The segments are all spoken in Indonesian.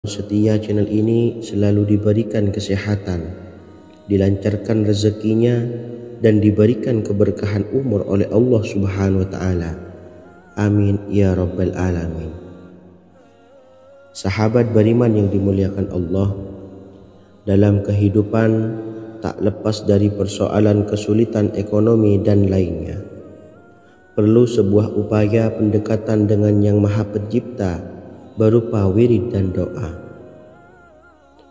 setia channel ini selalu diberikan kesehatan, dilancarkan rezekinya, dan diberikan keberkahan umur oleh Allah Subhanahu wa Ta'ala. Amin ya Rabbal Alamin. Sahabat beriman yang dimuliakan Allah, dalam kehidupan tak lepas dari persoalan kesulitan ekonomi dan lainnya. Perlu sebuah upaya pendekatan dengan Yang Maha Pencipta berupa wirid dan doa.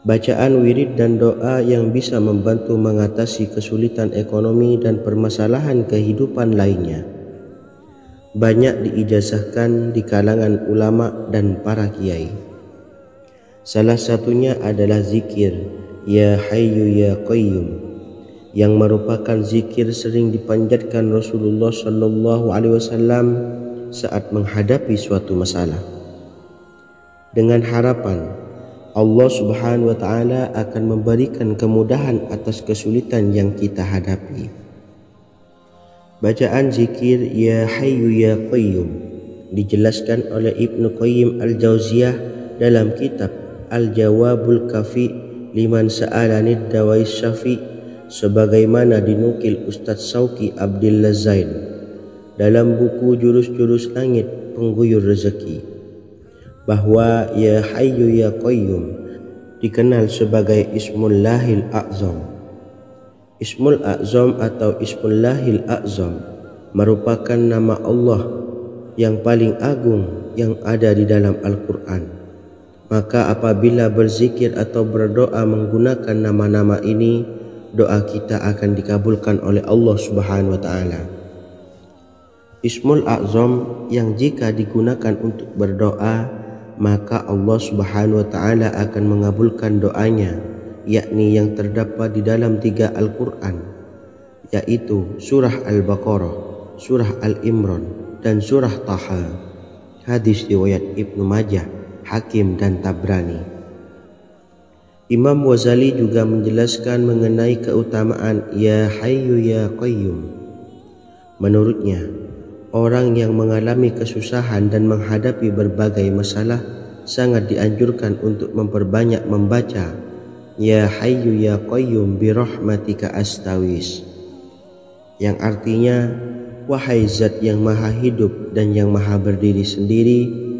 Bacaan wirid dan doa yang bisa membantu mengatasi kesulitan ekonomi dan permasalahan kehidupan lainnya banyak diijazahkan di kalangan ulama dan para kiai. Salah satunya adalah zikir Ya Hayyu Ya Qayyum, yang merupakan zikir sering dipanjatkan Rasulullah SAW saat menghadapi suatu masalah, dengan harapan Allah Subhanahu wa Ta'ala akan memberikan kemudahan atas kesulitan yang kita hadapi. Bacaan zikir Ya Hayyu Ya Qayyum dijelaskan oleh Ibnu Qayyim Al-Jauziyah dalam kitab Al-Jawabul Kafi liman sa'alanid dawai syafi, sebagaimana dinukil Ustadz Sauki Abdillah Zain dalam buku Jurus-Jurus Langit Pengguyur Rezeki, bahwa Ya Hayyu Ya Qayyum dikenal sebagai Ismullahil A'zam. Ismul A'zam atau Ismullahil A'zam merupakan nama Allah yang paling agung yang ada di dalam Al-Quran. Maka apabila berzikir atau berdoa menggunakan nama-nama ini, doa kita akan dikabulkan oleh Allah Subhanahu wa Ta'ala. Ismul A'zam yang jika digunakan untuk berdoa, maka Allah Subhanahu wa Ta'ala akan mengabulkan doanya, yakni yang terdapat di dalam 3 Al-Quran, yaitu surah Al-Baqarah, surah Al-Imran, dan surah Taha. Hadis riwayat Ibnu Majah, Hakim, dan Tabrani. Imam Ghazali juga menjelaskan mengenai keutamaan Ya Hayyu Ya Qayyum. Menurutnya, orang yang mengalami kesusahan dan menghadapi berbagai masalah sangat dianjurkan untuk memperbanyak membaca Ya Hayyu Ya Qayyum bi rahmatika astawis, yang artinya, wahai zat yang maha hidup dan yang maha berdiri sendiri,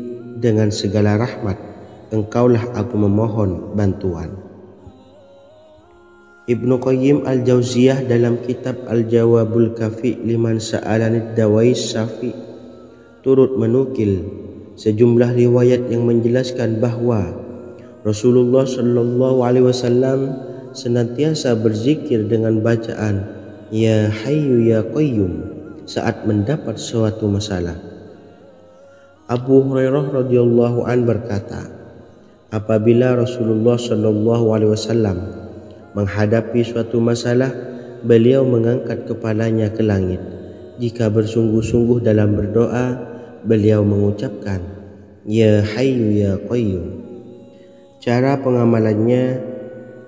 dengan segala rahmat engkaulah aku memohon bantuan. Ibnu Qayyim Al-Jauziyah dalam kitab Al-Jawabul Kafi liman sa'alanid dawai syafi turut menukil sejumlah riwayat yang menjelaskan bahwa Rasulullah SAW senantiasa berzikir dengan bacaan Ya Hayyu Ya Qayyum saat mendapat suatu masalah. Abu Hurairah radhiyallahu an berkata, apabila Rasulullah SAW menghadapi suatu masalah, beliau mengangkat kepalanya ke langit. Jika bersungguh-sungguh dalam berdoa, beliau mengucapkan Ya Hayyu Ya Qayyum. Cara pengamalannya,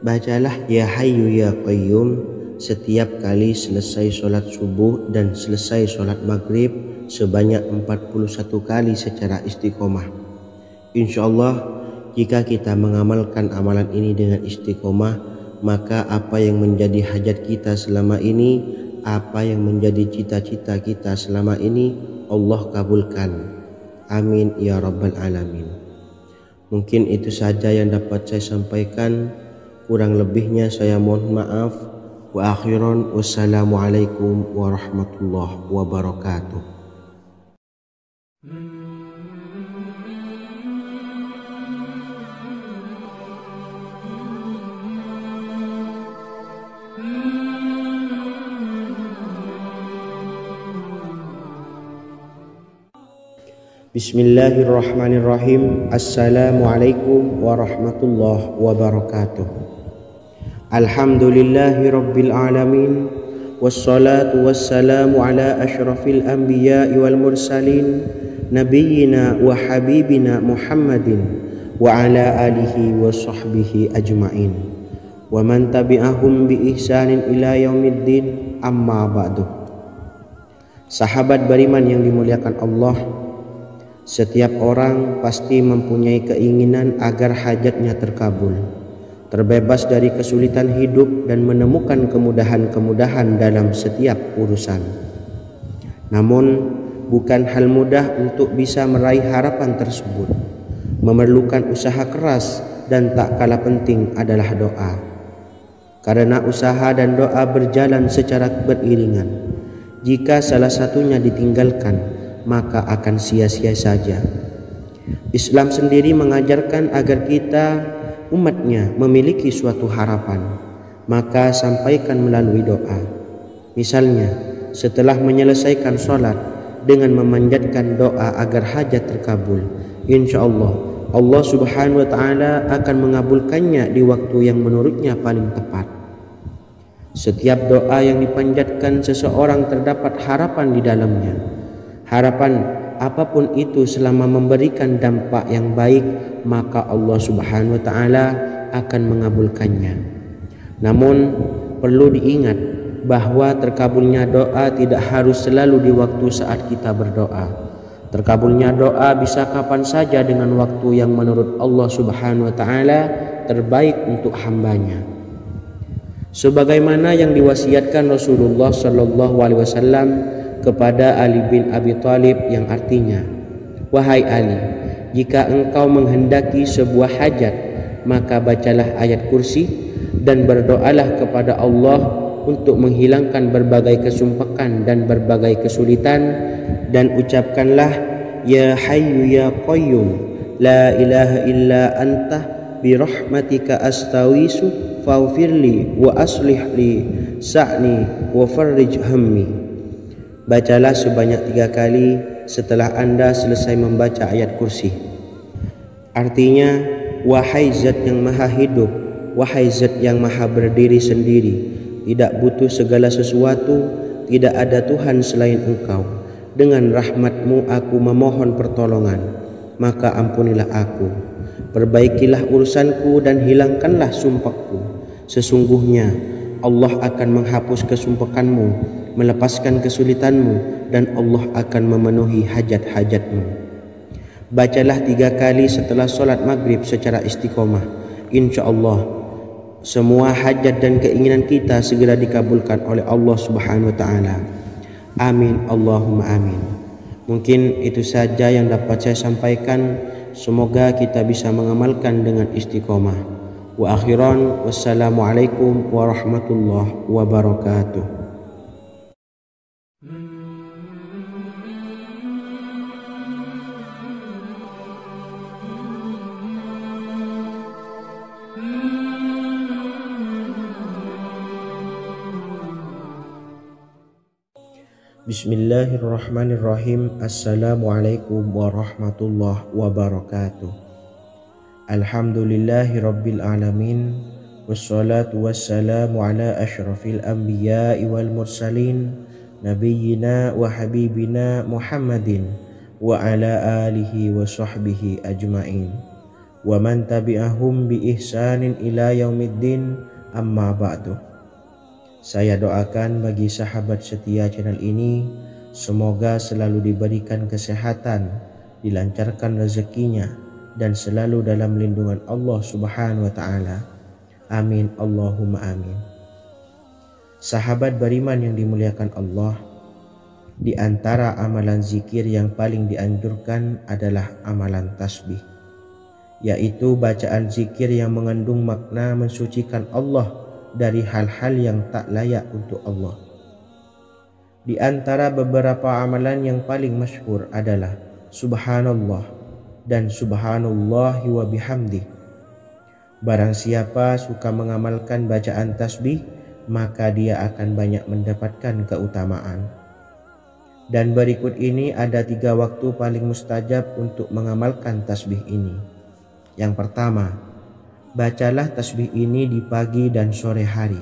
bacalah Ya Hayyu Ya Qayyum setiap kali selesai sholat subuh dan selesai sholat maghrib sebanyak 41 kali secara istiqomah. Insyaallah, jika kita mengamalkan amalan ini dengan istiqomah, maka apa yang menjadi hajat kita selama ini, apa yang menjadi cita-cita kita selama ini, Allah kabulkan. Amin ya Rabbal Alamin. Mungkin itu saja yang dapat saya sampaikan. Kurang lebihnya saya mohon maaf. Wa akhiran, wassalamualaikum warahmatullahi wabarakatuh. Bismillahirrahmanirrahim. Assalamualaikum warahmatullahi wabarakatuh. Alhamdulillahi rabbil alamin, wassalatu wassalamu ala asyrafil anbiya'i wal mursalin, nabiyyina wa habibina Muhammadin wa ala alihi wa sahbihi ajma'in, wa man tabi'ahum bi ihsanin ila yaumiddin, amma ba'du. Sahabat beriman yang dimuliakan Allah, Setiap orang pasti mempunyai keinginan agar hajatnya terkabul, terbebas dari kesulitan hidup dan menemukan kemudahan-kemudahan dalam setiap urusan. Namun, bukan hal mudah untuk bisa meraih harapan tersebut. Memerlukan usaha keras dan tak kalah penting adalah doa. Karena usaha dan doa berjalan secara beriringan. Jika salah satunya ditinggalkan, maka akan sia-sia saja. Islam sendiri mengajarkan agar kita umatnya memiliki suatu harapan, maka sampaikan melalui doa. Misalnya, setelah menyelesaikan sholat dengan memanjatkan doa agar hajat terkabul, insya Allah Allah Subhanahu wa Ta'ala akan mengabulkannya di waktu yang menurutnya paling tepat. Setiap doa yang dipanjatkan seseorang terdapat harapan di dalamnya. Harapan apapun itu selama memberikan dampak yang baik, maka Allah Subhanahu wa Ta'ala akan mengabulkannya. Namun perlu diingat bahwa terkabulnya doa tidak harus selalu di waktu saat kita berdoa. Terkabulnya doa bisa kapan saja dengan waktu yang menurut Allah Subhanahu wa Ta'ala terbaik untuk hambanya. Sebagaimana yang diwasiatkan Rasulullah Sallallahu Alaihi Wasallam kepada Ali bin Abi Thalib, yang artinya, "Wahai Ali, jika engkau menghendaki sebuah hajat, maka bacalah ayat kursi dan berdoalah kepada Allah untuk menghilangkan berbagai kesumpakan dan berbagai kesulitan, dan ucapkanlah, Ya Hayyu Ya Qayyum, La ilaha illa anta birahmatika astawisu faghfirli wa aslih li sa'ni wa farrij hammi." Bacalah sebanyak 3 kali setelah Anda selesai membaca ayat kursi. Artinya, wahai zat yang maha hidup, wahai zat yang maha berdiri sendiri, tidak butuh segala sesuatu, tidak ada Tuhan selain Engkau. Dengan rahmat-Mu aku memohon pertolongan, maka ampunilah aku. Perbaikilah urusanku dan hilangkanlah sumpahku. Sesungguhnya Allah akan menghapus kesumpakanmu, melepaskan kesulitanmu, dan Allah akan memenuhi hajat-hajatmu. Bacalah 3 kali setelah sholat maghrib secara istiqomah. Insya Allah semua hajat dan keinginan kita segera dikabulkan oleh Allah Subhanahu wa Ta'ala. Amin Allahumma amin. Mungkin itu saja yang dapat saya sampaikan. Semoga kita bisa mengamalkan dengan istiqomah. Wa akhiran, wassalamualaikum warahmatullahi wabarakatuh. Bismillahirrahmanirrahim. Assalamualaikum warahmatullahi wabarakatuh. Alhamdulillahi rabbil alamin. Wassalatu wassalamu ala ashrafil anbiya'i wal mursalin, nabiyyina wa habibina Muhammadin wa ala alihi wa sahbihi ajma'in, wa man tabi'ahum bi ihsanin ila yaumiddin, amma ba'du. Saya doakan bagi sahabat setia channel ini, semoga selalu diberikan kesehatan, dilancarkan rezekinya, dan selalu dalam lindungan Allah Subhanahu wa Ta'ala. Amin Allahumma amin. Sahabat beriman yang dimuliakan Allah, di antara amalan zikir yang paling dianjurkan adalah amalan tasbih, yaitu bacaan zikir yang mengandung makna mensucikan Allah dari hal-hal yang tak layak untuk Allah. Di antara beberapa amalan yang paling masyhur adalah Subhanallah dan Subhanallahi wa bihamdih. Barang siapa suka mengamalkan bacaan tasbih, maka dia akan banyak mendapatkan keutamaan. Dan berikut ini ada 3 waktu paling mustajab untuk mengamalkan tasbih ini. Yang pertama, bacalah tasbih ini di pagi dan sore hari.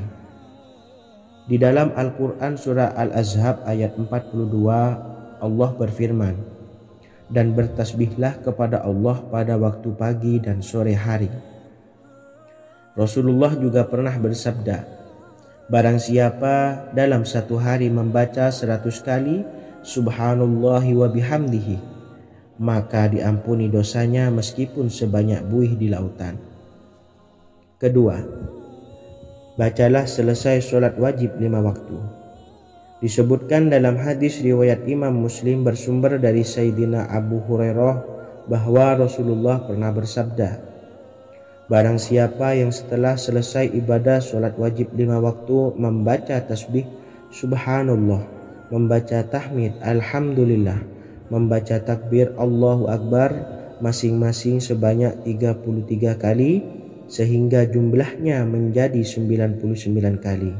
Di dalam Al-Quran surah Al-Ahzab ayat 42, Allah berfirman, "Dan bertasbihlah kepada Allah pada waktu pagi dan sore hari." Rasulullah juga pernah bersabda, barang siapa dalam satu hari membaca 100 kali Subhanallahi wa bihamdihi, maka diampuni dosanya meskipun sebanyak buih di lautan. Kedua, bacalah selesai sholat wajib 5 waktu. Disebutkan dalam hadis riwayat Imam Muslim bersumber dari Sayyidina Abu Hurairah bahwa Rasulullah pernah bersabda, barang siapa yang setelah selesai ibadah sholat wajib 5 waktu membaca tasbih subhanallah, membaca tahmid alhamdulillah, membaca takbir Allahu Akbar masing-masing sebanyak 33 kali sehingga jumlahnya menjadi 99 kali.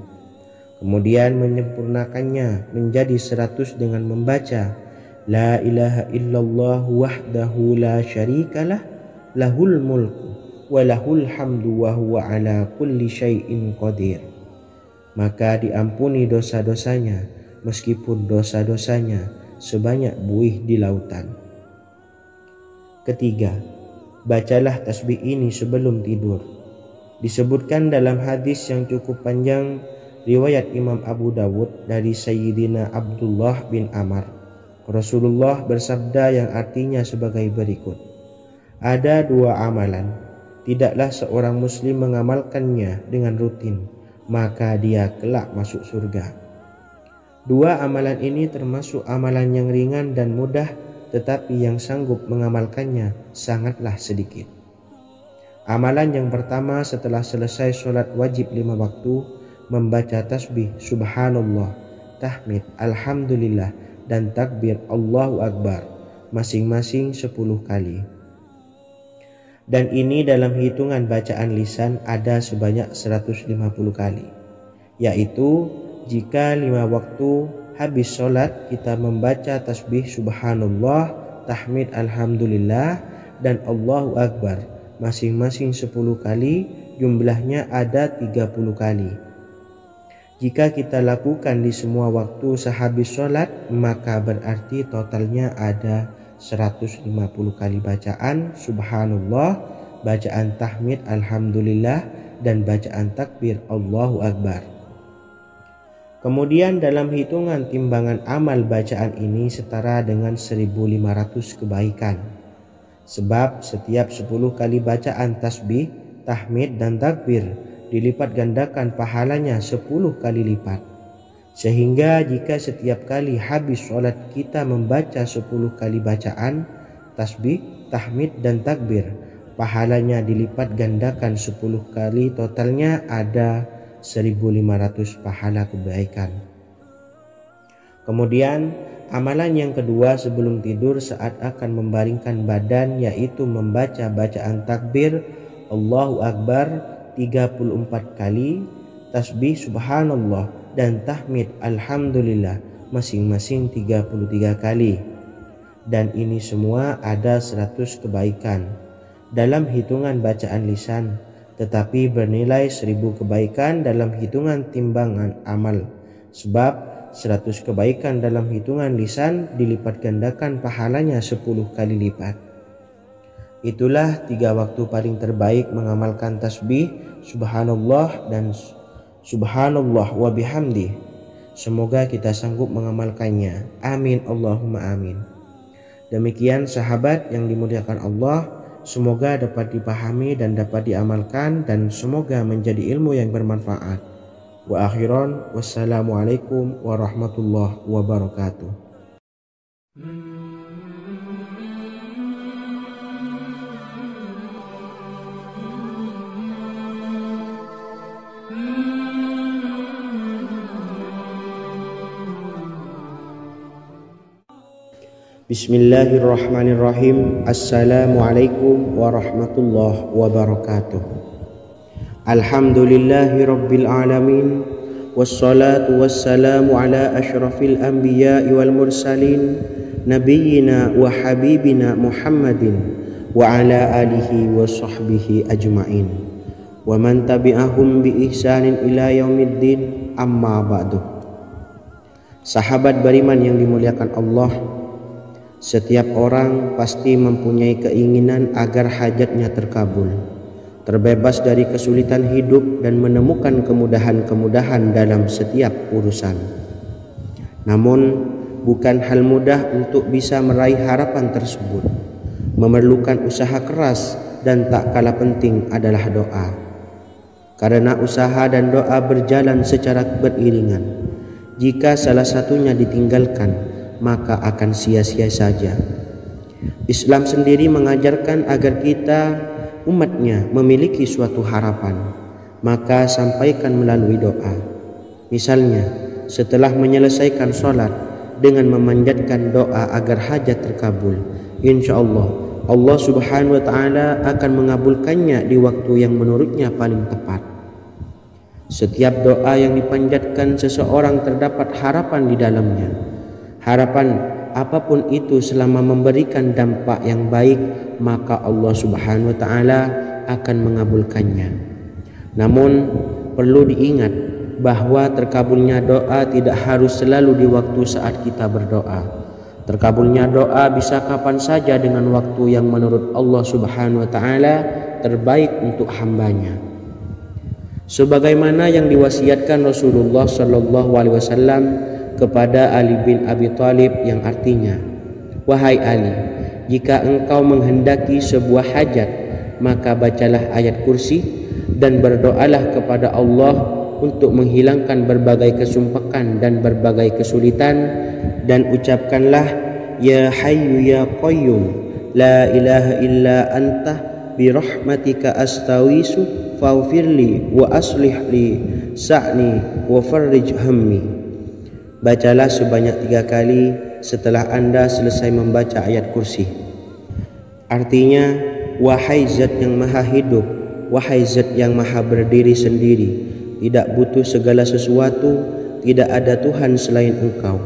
Kemudian menyempurnakannya menjadi 100 dengan membaca La ilaha illallah wahdahu la syarikalah lahul mulku wa lahul hamdu wa huwa ala kulli syai'in qadir. Maka diampuni dosa-dosanya meskipun dosa-dosanya sebanyak buih di lautan. Ketiga, bacalah tasbih ini sebelum tidur. Disebutkan dalam hadis yang cukup panjang riwayat Imam Abu Dawud dari Sayyidina Abdullah bin Amr, Rasulullah bersabda yang artinya sebagai berikut, ada 2 amalan, tidaklah seorang muslim mengamalkannya dengan rutin, maka dia kelak masuk surga. 2 amalan ini termasuk amalan yang ringan dan mudah, tetapi yang sanggup mengamalkannya sangatlah sedikit. Amalan yang pertama setelah selesai sholat wajib 5 waktu, membaca tasbih subhanallah, tahmid alhamdulillah, dan takbir Allahu Akbar masing-masing 10 kali. Dan ini dalam hitungan bacaan lisan ada sebanyak 150 kali, yaitu jika 5 waktu habis sholat kita membaca tasbih subhanallah, tahmid alhamdulillah, dan Allahu Akbar masing-masing 10 kali, jumlahnya ada 30 kali. Jika kita lakukan di semua waktu sehabis sholat, maka berarti totalnya ada 150 kali bacaan subhanallah, bacaan tahmid alhamdulillah, dan bacaan takbir Allahu Akbar. Kemudian dalam hitungan timbangan amal bacaan ini setara dengan 1500 kebaikan. Sebab setiap 10 kali bacaan tasbih, tahmid, dan takbir dilipat gandakan pahalanya 10 kali lipat. Sehingga jika setiap kali habis sholat kita membaca 10 kali bacaan tasbih, tahmid, dan takbir, pahalanya dilipat gandakan 10 kali, totalnya ada 1500 pahala kebaikan. Kemudian amalan yang kedua sebelum tidur saat akan membaringkan badan, yaitu membaca bacaan takbir Allahu Akbar 34 kali, tasbih subhanallah, dan tahmid alhamdulillah masing-masing 33 kali. Dan ini semua ada 100 kebaikan dalam hitungan bacaan lisan, tetapi bernilai 1000 kebaikan dalam hitungan timbangan amal. Sebab 100 kebaikan dalam hitungan lisan dilipat gandakan pahalanya 10 kali lipat. Itulah 3 waktu paling terbaik mengamalkan tasbih subhanallah dan subhanallah wa bihamdi. Semoga kita sanggup mengamalkannya. Amin Allahumma amin. Demikian sahabat yang dimuliakan Allah, semoga dapat dipahami dan dapat diamalkan, dan semoga menjadi ilmu yang bermanfaat. Wa akhiran, wassalamualaikum warahmatullahi wabarakatuh. Bismillahirrahmanirrahim. Assalamualaikum warahmatullahi wabarakatuh. Alhamdulillahi rabbil alamin, wassalatu wassalamu ala ashrafil anbiya'i wal mursalin, nabiyyina wa habibina Muhammadin wa ala alihi wa sahbihi ajma'in, wa man tabi'ahum bi ihsanin ila yaumiddin, amma ba'du. Sahabat beriman yang dimuliakan Allah, setiap orang pasti mempunyai keinginan agar hajatnya terkabul, terbebas dari kesulitan hidup, dan menemukan kemudahan-kemudahan dalam setiap urusan. Namun bukan hal mudah untuk bisa meraih harapan tersebut. Memerlukan usaha keras dan tak kalah penting adalah doa. Karena usaha dan doa berjalan secara beriringan. Jika salah satunya ditinggalkan, maka akan sia-sia saja. Islam sendiri mengajarkan agar kita umatnya memiliki suatu harapan, maka sampaikan melalui doa. Misalnya, setelah menyelesaikan sholat dengan memanjatkan doa agar hajat terkabul, insya Allah Allah Subhanahu wa Ta'ala akan mengabulkannya di waktu yang menurutnya paling tepat. Setiap doa yang dipanjatkan seseorang terdapat harapan di dalamnya. Harapan apapun itu selama memberikan dampak yang baik, maka Allah Subhanahu wa Ta'ala akan mengabulkannya. Namun perlu diingat bahwa terkabulnya doa tidak harus selalu di waktu saat kita berdoa. Terkabulnya doa bisa kapan saja dengan waktu yang menurut Allah Subhanahu wa Ta'ala terbaik untuk hambanya. Sebagaimana yang diwasiatkan Rasulullah Sallallahu Alaihi Wasallam kepada Ali bin Abi Thalib, yang artinya, "Wahai Ali, jika engkau menghendaki sebuah hajat, maka bacalah ayat kursi dan berdoalah kepada Allah untuk menghilangkan berbagai kesumpakan dan berbagai kesulitan, dan ucapkanlah, Ya Hayyu Ya Qayyum, La ilaha illa anta birahmatika astawisu faghfirli wa aslih li sa'ni wa farrij hammi." Bacalah sebanyak 3 kali setelah Anda selesai membaca ayat kursi. Artinya, wahai zat yang maha hidup, wahai zat yang maha berdiri sendiri, tidak butuh segala sesuatu, tidak ada Tuhan selain Engkau.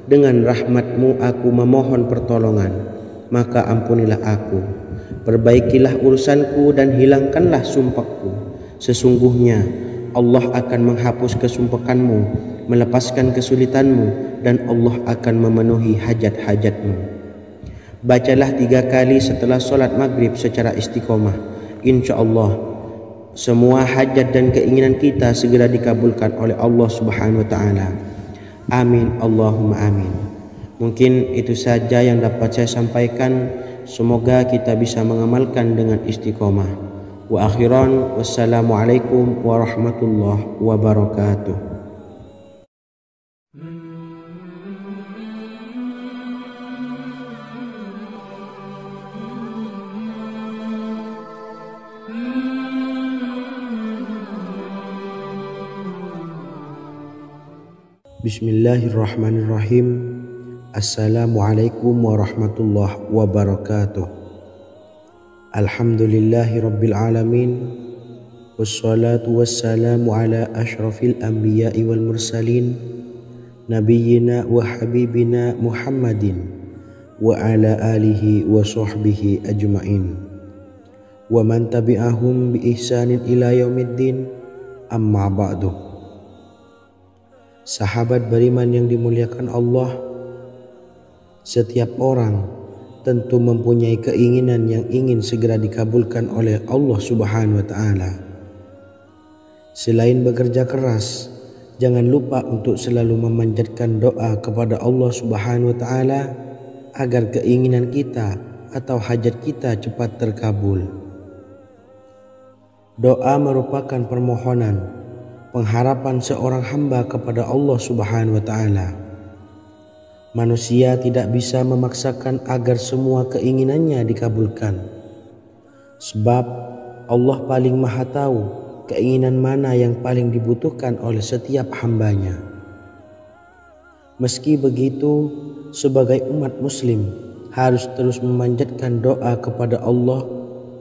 Dengan rahmat-Mu aku memohon pertolongan, maka ampunilah aku. Perbaikilah urusanku dan hilangkanlah sumpahku. Sesungguhnya Allah akan menghapus kesumpakanmu, melepaskan kesulitanmu, dan Allah akan memenuhi hajat-hajatmu. Bacalah 3 kali setelah sholat maghrib secara istiqomah. Insya Allah semua hajat dan keinginan kita segera dikabulkan oleh Allah Subhanahu wa Ta'ala. Amin Allahumma amin. Mungkin itu saja yang dapat saya sampaikan. Semoga kita bisa mengamalkan dengan istiqomah. Wa akhiran, wassalamualaikum warahmatullahi wabarakatuh. Bismillahirrahmanirrahim. Assalamualaikum warahmatullahi wabarakatuh. Alhamdulillahi rabbil alamin. Wassalatu wassalamu ala ashrafil anbiya'i wal mursalin, nabiyyina wa habibina Muhammadin wa ala alihi wa sahbihi ajma'in wa man tabi'ahum bi ihsanin ila yaumiddin, amma ba'du. Sahabat beriman yang dimuliakan Allah, setiap orang tentu mempunyai keinginan yang ingin segera dikabulkan oleh Allah Subhanahu wa Ta'ala. Selain bekerja keras, jangan lupa untuk selalu memanjatkan doa kepada Allah Subhanahu wa Ta'ala agar keinginan kita atau hajat kita cepat terkabul. Doa merupakan permohonan, pengharapan seorang hamba kepada Allah Subhanahu wa Ta'ala. Manusia tidak bisa memaksakan agar semua keinginannya dikabulkan, sebab Allah paling maha tahu keinginan mana yang paling dibutuhkan oleh setiap hambanya. Meski begitu, sebagai umat muslim harus terus memanjatkan doa kepada Allah,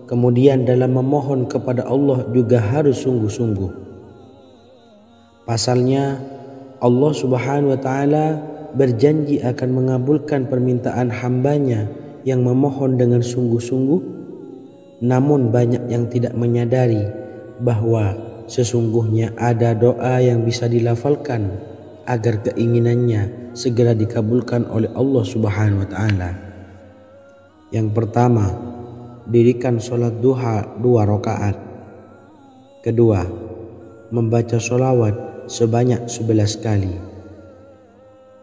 kemudian dalam memohon kepada Allah juga harus sungguh-sungguh. Pasalnya, Allah Subhanahu wa Ta'ala berjanji akan mengabulkan permintaan hambanya yang memohon dengan sungguh-sungguh. Namun banyak yang tidak menyadari bahwa sesungguhnya ada doa yang bisa dilafalkan agar keinginannya segera dikabulkan oleh Allah Subhanahu wa Ta'ala. Yang pertama, dirikan sholat duha 2 rakaat. Kedua, membaca sholawat sebanyak 11 kali.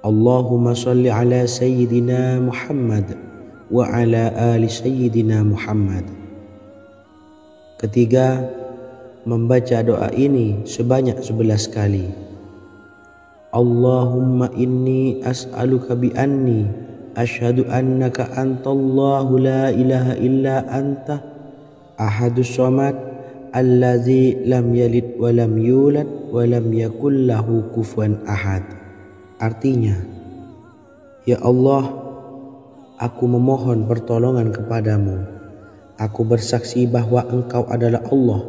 Allahumma salli ala Sayyidina Muhammad wa ala ali Sayyidina Muhammad. Ketiga, membaca doa ini sebanyak 11 kali. Allahumma inni as'aluka bi anni asyhadu annaka antallahu la ilaha illa anta ahadus samad allazi lam yalid wa lam yulad wa lam yakul lahu kufuwan ahad. Artinya, ya Allah, aku memohon pertolongan kepadamu. Aku bersaksi bahwa Engkau adalah Allah,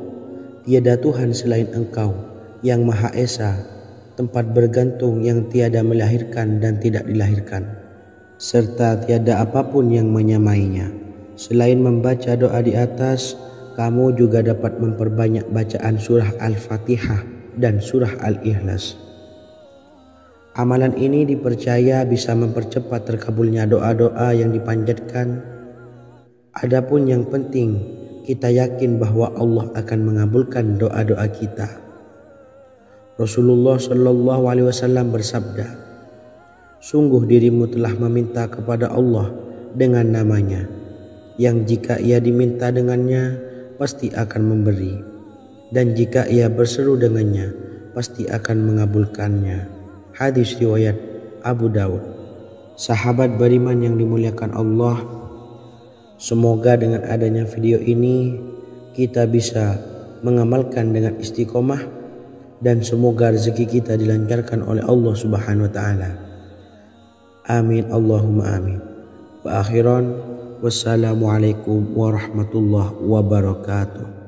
tiada Tuhan selain Engkau, yang Maha Esa, tempat bergantung yang tiada melahirkan dan tidak dilahirkan, serta tiada apapun yang menyamainya. Selain membaca doa di atas, kamu juga dapat memperbanyak bacaan surah Al-Fatihah dan surah Al-Ikhlas. Amalan ini dipercaya bisa mempercepat terkabulnya doa-doa yang dipanjatkan. Adapun yang penting, kita yakin bahwa Allah akan mengabulkan doa-doa kita. Rasulullah Shallallahu Alaihi Wasallam bersabda, sungguh dirimu telah meminta kepada Allah dengan namanya, yang jika ia diminta dengannya, pasti akan memberi, dan jika ia berseru dengannya, pasti akan mengabulkannya. Hadis riwayat Abu Dawud. Sahabat beriman yang dimuliakan Allah, semoga dengan adanya video ini kita bisa mengamalkan dengan istiqomah, dan semoga rezeki kita dilancarkan oleh Allah Subhanahu wa taala. Amin Allahumma amin. Wa akhiran, wassalamualaikum warahmatullahi wabarakatuh.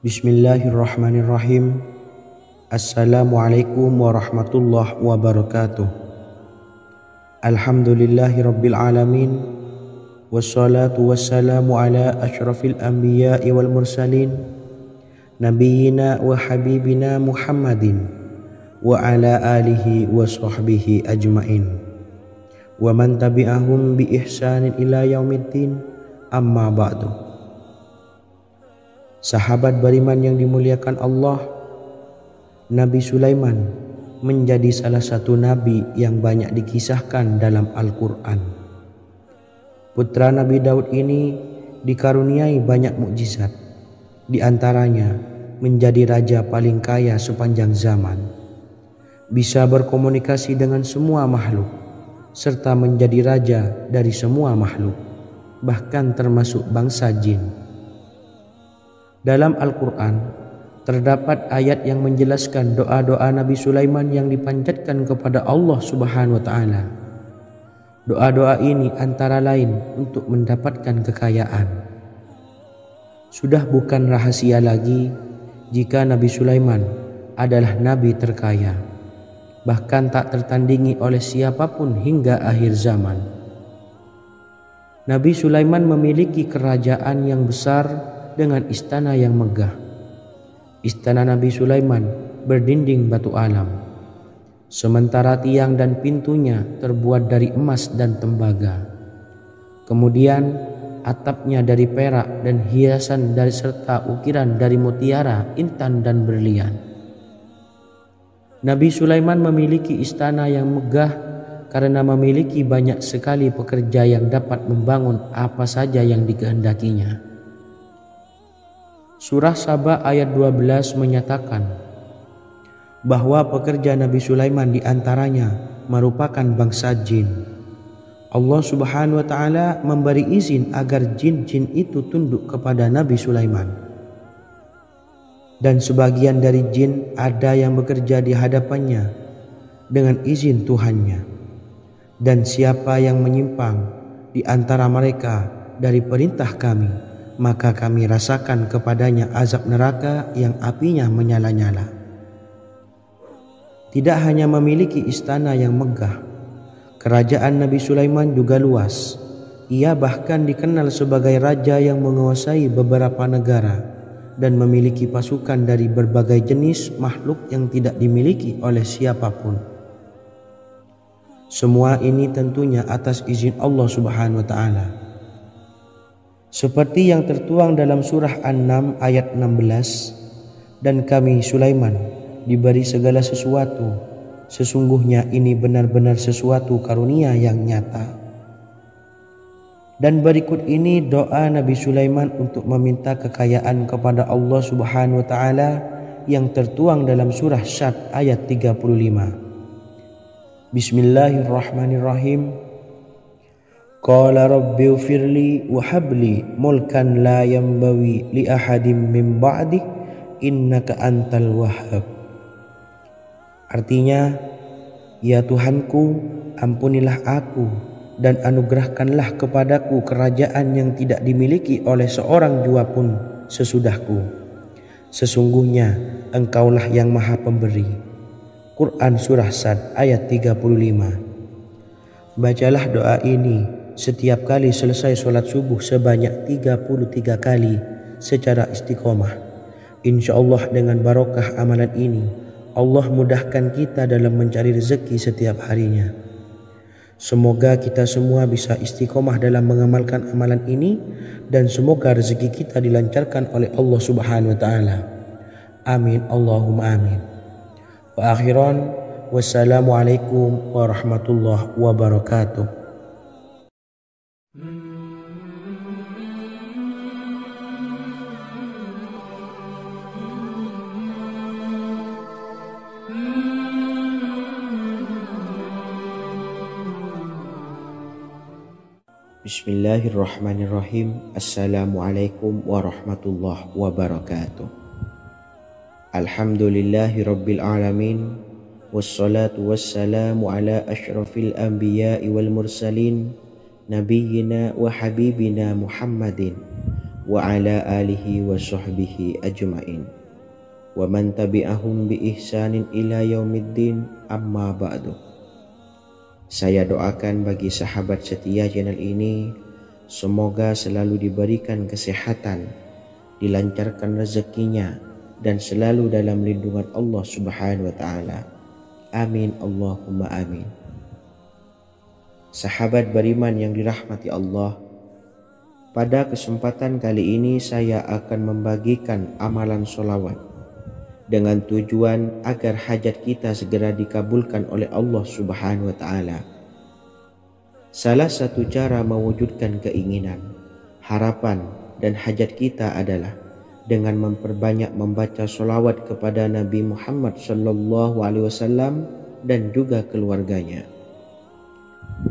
Bismillahirrahmanirrahim. Assalamualaikum warahmatullahi wabarakatuh. Alhamdulillahi rabbil alamin. Wassalatu wassalamu ala asyrafil anbiya'i wal mursalin, nabiyyina wa habibina Muhammadin wa ala alihi wa sahbihi ajmain, wa man tabi'ahum bi ihsanin ila yaumiddin, amma ba'du. Sahabat beriman yang dimuliakan Allah, Nabi Sulaiman menjadi salah satu nabi yang banyak dikisahkan dalam Al-Quran. Putra Nabi Daud ini dikaruniai banyak mukjizat, di antaranya menjadi raja paling kaya sepanjang zaman, bisa berkomunikasi dengan semua makhluk, serta menjadi raja dari semua makhluk, bahkan termasuk bangsa jin. Dalam Al-Quran terdapat ayat yang menjelaskan doa-doa Nabi Sulaiman yang dipanjatkan kepada Allah Subhanahu wa taala. Doa-doa ini antara lain untuk mendapatkan kekayaan. Sudah bukan rahasia lagi jika Nabi Sulaiman adalah nabi terkaya, bahkan tak tertandingi oleh siapapun hingga akhir zaman. Nabi Sulaiman memiliki kerajaan yang besar dengan istana yang megah. Istana Nabi Sulaiman berdinding batu alam, sementara tiang dan pintunya terbuat dari emas dan tembaga. Kemudian atapnya dari perak dan hiasan dari serta ukiran dari mutiara, intan dan berlian. Nabi Sulaiman memiliki istana yang megah karena memiliki banyak sekali pekerja yang dapat membangun apa saja yang dikehendakinya. Surah Saba ayat 12 menyatakan bahwa pekerja Nabi Sulaiman diantaranya merupakan bangsa jin. Allah Subhanahu wa taala memberi izin agar jin-jin itu tunduk kepada Nabi Sulaiman. Dan sebagian dari jin ada yang bekerja di hadapannya dengan izin Tuhannya. Dan siapa yang menyimpang di antara mereka dari perintah kami, maka kami rasakan kepadanya azab neraka yang apinya menyala-nyala. Tidak hanya memiliki istana yang megah, kerajaan Nabi Sulaiman juga luas. Ia bahkan dikenal sebagai raja yang menguasai beberapa negara dan memiliki pasukan dari berbagai jenis makhluk yang tidak dimiliki oleh siapapun. Semua ini tentunya atas izin Allah Subhanahu wa taala. Seperti yang tertuang dalam surah An-Naml ayat 16, dan kami Sulaiman diberi segala sesuatu, sesungguhnya ini benar-benar sesuatu karunia yang nyata. Dan berikut ini doa Nabi Sulaiman untuk meminta kekayaan kepada Allah Subhanahu wa taala yang tertuang dalam surah Syad ayat 35. Bismillahirrahmanirrahim. Qala rabbi ighfirli wa habli mulkan la yanbawi li ahadim min ba'di innaka antal wahhab. Artinya, ya Tuhanku, ampunilah aku dan anugerahkanlah kepadaku kerajaan yang tidak dimiliki oleh seorang jua pun sesudahku. Sesungguhnya Engkaulah yang Maha Pemberi. Quran Surah Sad ayat 35. Bacalah doa ini setiap kali selesai sholat subuh sebanyak 33 kali secara istiqomah. Insya Allah dengan barokah amalan ini, Allah mudahkan kita dalam mencari rezeki setiap harinya. Semoga kita semua bisa istiqomah dalam mengamalkan amalan ini, dan semoga rezeki kita dilancarkan oleh Allah Subhanahu wa taala. Amin Allahumma amin. Wa akhiran, wassalamualaikum warahmatullahi wabarakatuh. Bismillahirrahmanirrahim. Assalamualaikum warahmatullahi wabarakatuh. Alhamdulillahi rabbil alamin. Wassalatu wassalamu ala ashrafil anbiya'i wal mursalin, nabiyyina wa habibina Muhammadin wa ala alihi wa sahbihi ajma'in wa man tabi'ahum bi ihsanin ila yaumiddin, amma ba'du. Saya doakan bagi sahabat setia channel ini, semoga selalu diberikan kesehatan, dilancarkan rezekinya, dan selalu dalam lindungan Allah Subhanahu wa taala. Amin Allahumma amin. Sahabat beriman yang dirahmati Allah, pada kesempatan kali ini saya akan membagikan amalan sholawat dengan tujuan agar hajat kita segera dikabulkan oleh Allah Subhanahu wa taala. Salah satu cara mewujudkan keinginan, harapan, dan hajat kita adalah dengan memperbanyak membaca sholawat kepada Nabi Muhammad SAW dan juga keluarganya.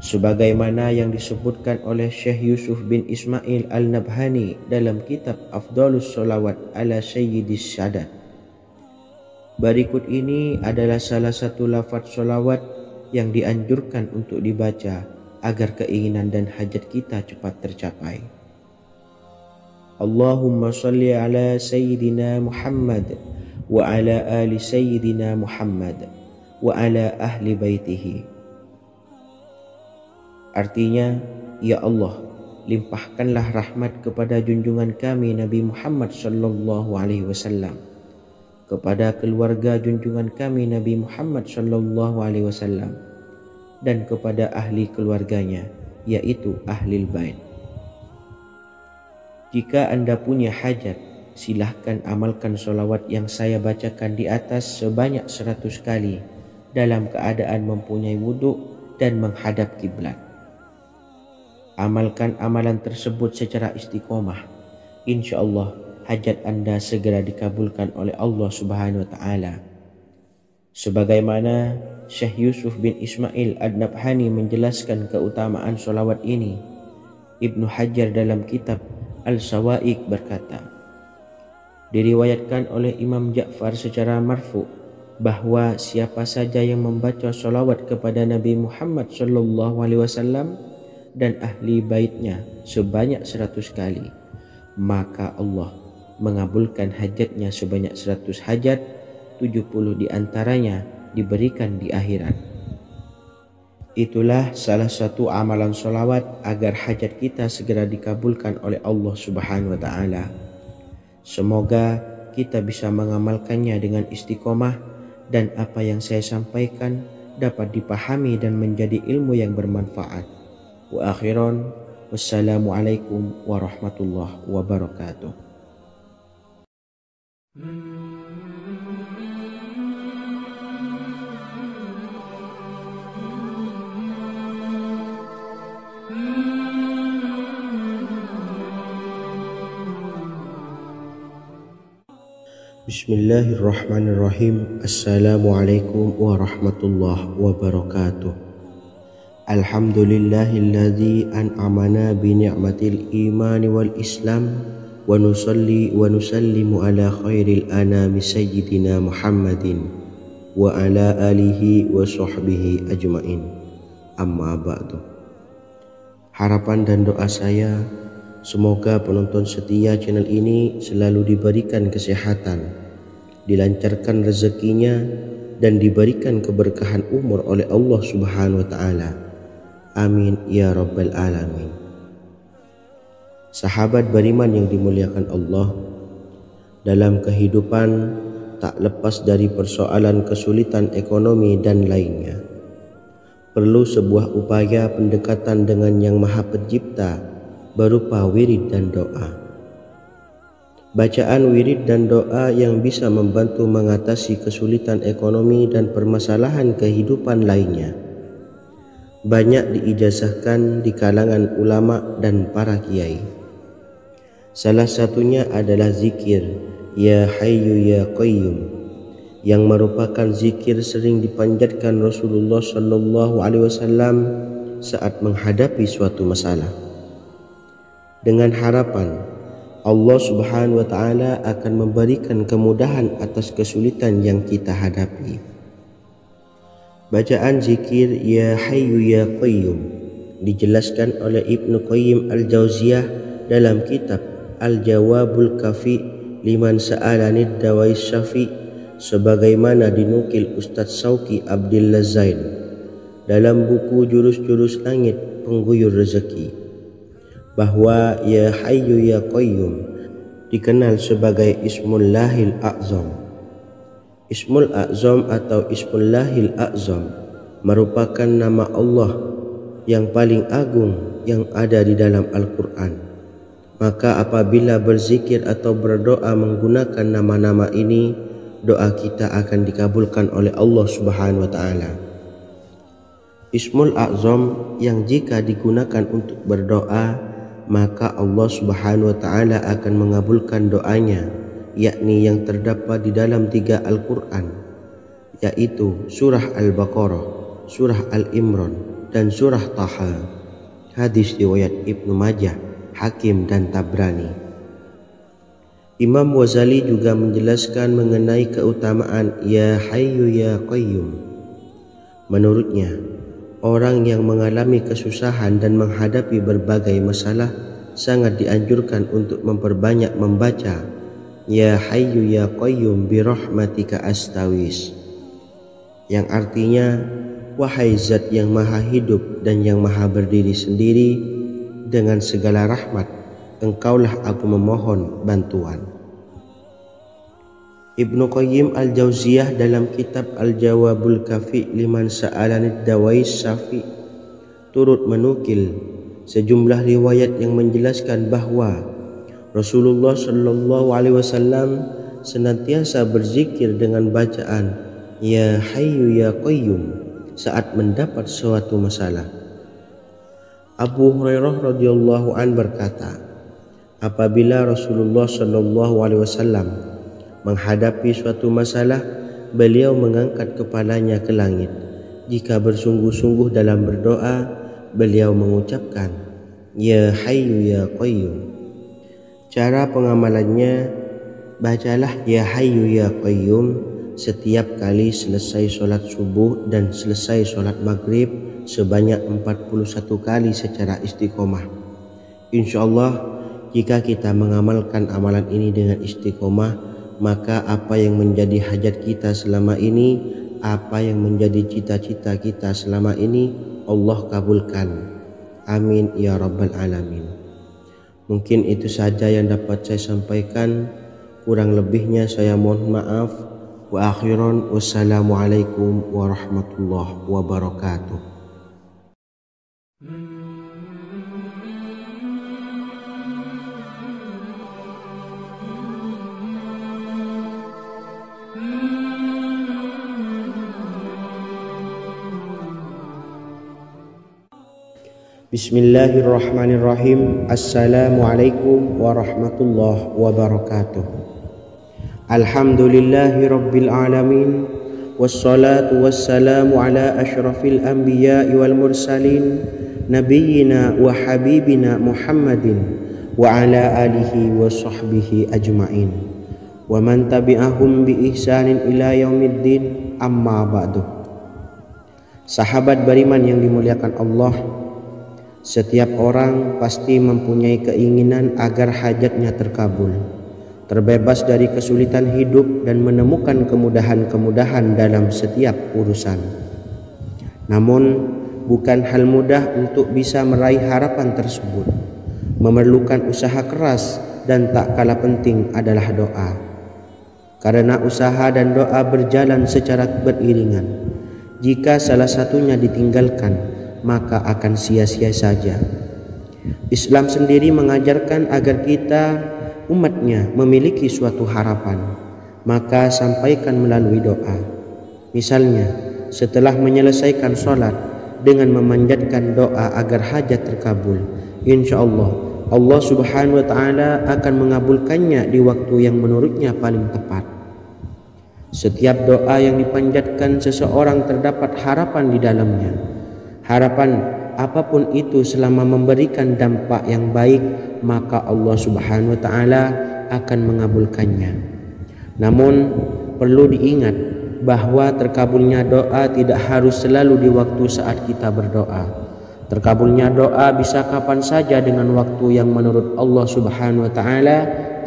Sebagaimana yang disebutkan oleh Syekh Yusuf bin Ismail Al-Nabhani dalam kitab Afdhalus Sholawat ala Sayyidis Sadat. Berikut ini adalah salah satu lafaz sholawat yang dianjurkan untuk dibaca agar keinginan dan hajat kita cepat tercapai. Allahumma salli ala Sayyidina Muhammad wa ala ali Sayyidina Muhammad wa ala ahli baitihi. Artinya, ya Allah, limpahkanlah rahmat kepada junjungan kami Nabi Muhammad SAW, kepada keluarga junjungan kami Nabi Muhammad SAW, dan kepada ahli keluarganya, yaitu ahlil bait. Jika Anda punya hajat, silahkan amalkan sholawat yang saya bacakan di atas sebanyak 100 kali dalam keadaan mempunyai wudhu dan menghadap kiblat. Amalkan amalan tersebut secara istiqomah. Insya Allah hajat Anda segera dikabulkan oleh Allah Subhanahu wa taala. Sebagaimana Syekh Yusuf bin Ismail Ad-Nabhani menjelaskan keutamaan sholawat ini, Ibnu Hajar dalam kitab Al-Sawa'iq berkata, diriwayatkan oleh Imam Ja'far secara marfu bahwa siapa saja yang membaca sholawat kepada Nabi Muhammad SAW dan ahli baitnya sebanyak 100 kali, maka Allah mengabulkan hajatnya sebanyak 100 hajat, 70 diantaranya diberikan di akhirat. Itulah salah satu amalan sholawat agar hajat kita segera dikabulkan oleh Allah Subhanahu wa taala. Semoga kita bisa mengamalkannya dengan istiqomah, dan apa yang saya sampaikan dapat dipahami dan menjadi ilmu yang bermanfaat. Wa akhiran, wassalamualaikum warahmatullahi wabarakatuh. Bismillahirrahmanirrahim. Assalamualaikum warahmatullahi wabarakatuh. Alhamdulillahilladzi an'amana bi ni'matil imani wal islam wa nusalli wa nusallimu ala khairil anami sayyidina Muhammadin wa ala alihi wa sahbihi ajmain. Amma ba'du. Harapan dan doa saya, semoga penonton setia channel ini selalu diberikan kesehatan, dilancarkan rezekinya, dan diberikan keberkahan umur oleh Allah Subhanahu wa Ta'ala. Amin ya Rabbal Alamin. Sahabat beriman yang dimuliakan Allah, dalam kehidupan tak lepas dari persoalan kesulitan ekonomi dan lainnya. Perlu sebuah upaya pendekatan dengan Yang Maha Pencipta berupa wirid dan doa. Bacaan wirid dan doa yang bisa membantu mengatasi kesulitan ekonomi dan permasalahan kehidupan lainnya banyak diijazahkan di kalangan ulama dan para kiai. Salah satunya adalah zikir Ya Hayyu Ya Qayyum, yang merupakan zikir sering dipanjatkan Rasulullah SAW saat menghadapi suatu masalah, dengan harapan Allah Subhanahu wa Ta'ala akan memberikan kemudahan atas kesulitan yang kita hadapi. Bacaan zikir Ya Hayyu Ya Qayyum dijelaskan oleh Ibnu Qayyim Al-Jauziyah dalam kitab Al-Jawabul Kafi liman sa'alanid dawais syafi, sebagaimana dinukil Ustadz Sauki Abdillah Zain dalam buku Jurus-Jurus Langit Pengguyur Rezeki, bahwa Ya Hayyu Ya Qayyum dikenal sebagai Ismullahil A'zam. Ismul A'zam atau Ismullahil A'zam merupakan nama Allah yang paling agung yang ada di dalam Al-Quran. Maka apabila berzikir atau berdoa menggunakan nama-nama ini, doa kita akan dikabulkan oleh Allah Subhanahu wa Ta'ala. Ismul A'zam yang jika digunakan untuk berdoa, maka Allah Subhanahu wa Ta'ala akan mengabulkan doanya, yakni yang terdapat di dalam 3 Al-Quran, yaitu surah Al-Baqarah, surah Al-Imran, dan surah Taha. Hadis riwayat Ibnu Majah, Hakim, dan Tabrani. Imam Ghazali juga menjelaskan mengenai keutamaan Ya Hayyu Ya Qayyum. Menurutnya, orang yang mengalami kesusahan dan menghadapi berbagai masalah sangat dianjurkan untuk memperbanyak membaca Ya Hayyu Ya Qayyum bi rahmatika astawis, yang artinya, wahai zat yang maha hidup dan yang maha berdiri sendiri, dengan segala rahmat engkaulah aku memohon bantuan. Ibnu Qayyim Al-Jauziyah dalam kitab Al-Jawabul Kafi liman sa'alanid dawais syafi turut menukil sejumlah riwayat yang menjelaskan bahwa Rasulullah SAW senantiasa berzikir dengan bacaan Ya Hayyu Ya Qayyum saat mendapat suatu masalah. Abu Hurairah radhiyallahu an berkata, apabila Rasulullah SAW menghadapi suatu masalah, beliau mengangkat kepalanya ke langit. Jika bersungguh-sungguh dalam berdoa, beliau mengucapkan Ya Hayyu Ya Qayyum. Cara pengamalannya, bacalah Ya Hayyu Ya Qayyum setiap kali selesai sholat subuh dan selesai sholat maghrib sebanyak 41 kali secara istiqomah. Insyaallah, jika kita mengamalkan amalan ini dengan istiqomah, maka apa yang menjadi hajat kita selama ini, apa yang menjadi cita-cita kita selama ini, Allah kabulkan. Amin ya Rabbal Alamin. Mungkin itu saja yang dapat saya sampaikan. Kurang lebihnya saya mohon maaf. Wa akhiran wassalamualaikum warahmatullahi wabarakatuh. Bismillahirrahmanirrahim. Assalamualaikum warahmatullahi wabarakatuh. Alhamdulillahi rabbil alamin. Wassalatu wassalamu ala ashrafil anbiya'i wal mursalin, nabiyyina wa habibina Muhammadin wa ala alihi wa sahbihi ajma'in wa man tabi'ahum bi ihsanin ila yaumiddin, amma ba'du. Sahabat beriman yang dimuliakan Allah, setiap orang pasti mempunyai keinginan agar hajatnya terkabul, terbebas dari kesulitan hidup dan menemukan kemudahan-kemudahan dalam setiap urusan. Namun, bukan hal mudah untuk bisa meraih harapan tersebut. Memerlukan usaha keras dan tak kalah penting adalah doa. Karena usaha dan doa berjalan secara beriringan. Jika salah satunya ditinggalkan, maka akan sia-sia saja. Islam sendiri mengajarkan agar kita umatnya memiliki suatu harapan, maka sampaikan melalui doa. Misalnya, setelah menyelesaikan sholat dengan memanjatkan doa agar hajat terkabul, insya Allah Allah subhanahu wa ta'ala akan mengabulkannya di waktu yang menurutnya paling tepat. Setiap doa yang dipanjatkan seseorang terdapat harapan di dalamnya. Harapan apapun itu selama memberikan dampak yang baik, maka Allah subhanahu wa ta'ala akan mengabulkannya. Namun perlu diingat bahwa terkabulnya doa tidak harus selalu di waktu saat kita berdoa. Terkabulnya doa bisa kapan saja dengan waktu yang menurut Allah subhanahu wa ta'ala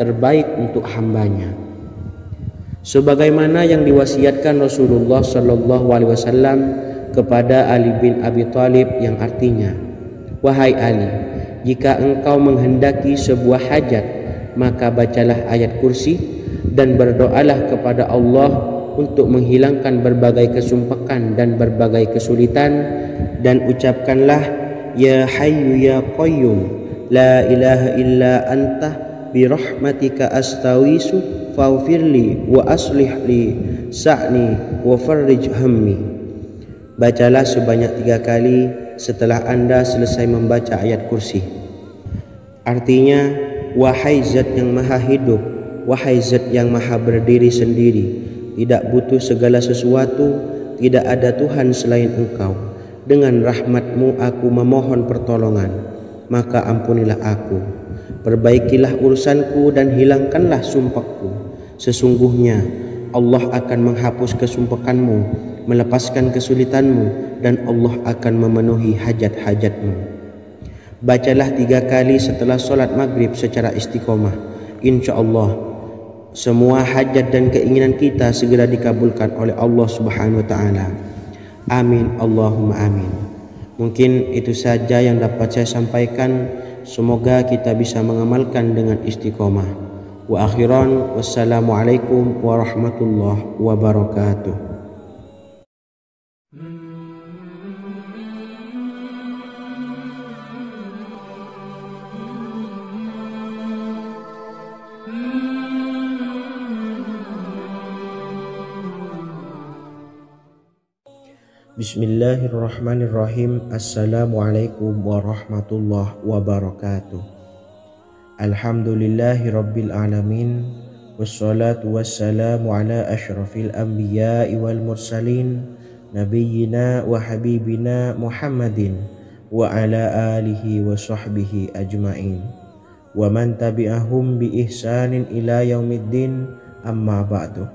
terbaik untuk hambanya. Sebagaimana yang diwasiatkan Rasulullah sallallahu alaihi wasallam kepada Ali bin Abi Thalib, yang artinya, wahai Ali, jika engkau menghendaki sebuah hajat, maka bacalah ayat kursi dan berdoalah kepada Allah untuk menghilangkan berbagai kesumpakan dan berbagai kesulitan, dan ucapkanlah, ya hayyu ya qayyum la ilaha illa anta birahmatika astawisu faghfirli wa aslih li sa'ni wa farrij hammi. Bacalah sebanyak 3 kali setelah Anda selesai membaca ayat kursi. Artinya, wahai zat yang maha hidup, wahai zat yang maha berdiri sendiri, tidak butuh segala sesuatu, tidak ada Tuhan selain Engkau. Dengan rahmat-Mu aku memohon pertolongan, maka ampunilah aku. Perbaikilah urusanku dan hilangkanlah sumpahku. Sesungguhnya Allah akan menghapus kesumpakanmu, melepaskan kesulitanmu, dan Allah akan memenuhi hajat-hajatmu. Bacalah 3 kali setelah sholat maghrib secara istiqomah. Insya Allah semua hajat dan keinginan kita segera dikabulkan oleh Allah subhanahu wa ta'ala. Amin Allahumma amin. Mungkin itu saja yang dapat saya sampaikan. Semoga kita bisa mengamalkan dengan istiqomah. Wa akhiran wassalamualaikum warahmatullahi wabarakatuh. Bismillahirrahmanirrahim. Assalamualaikum warahmatullahi wabarakatuh. Alhamdulillahi rabbil alamin. Wassalatu wassalamu ala ashrafil anbiya'i wal mursalin, nabiyyina wa habibina Muhammadin wa ala alihi wa sahbihi ajma'in wa man tabi'ahum bi ihsanin ila yaumiddin, amma ba'du.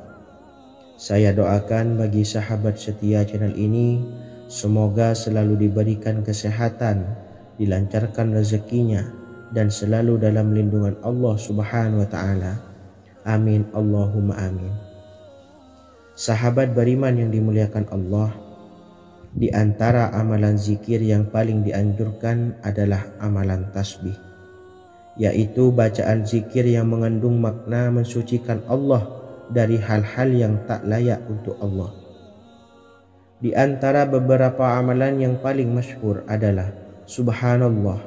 Saya doakan bagi sahabat setia channel ini, semoga selalu diberikan kesehatan, dilancarkan rezekinya, dan selalu dalam lindungan Allah subhanahu wa ta'ala. Amin Allahumma amin. Sahabat beriman yang dimuliakan Allah, di antara amalan zikir yang paling dianjurkan adalah amalan tasbih, yaitu bacaan zikir yang mengandung makna mensucikan Allah dari hal-hal yang tak layak untuk Allah. Di antara beberapa amalan yang paling masyhur adalah Subhanallah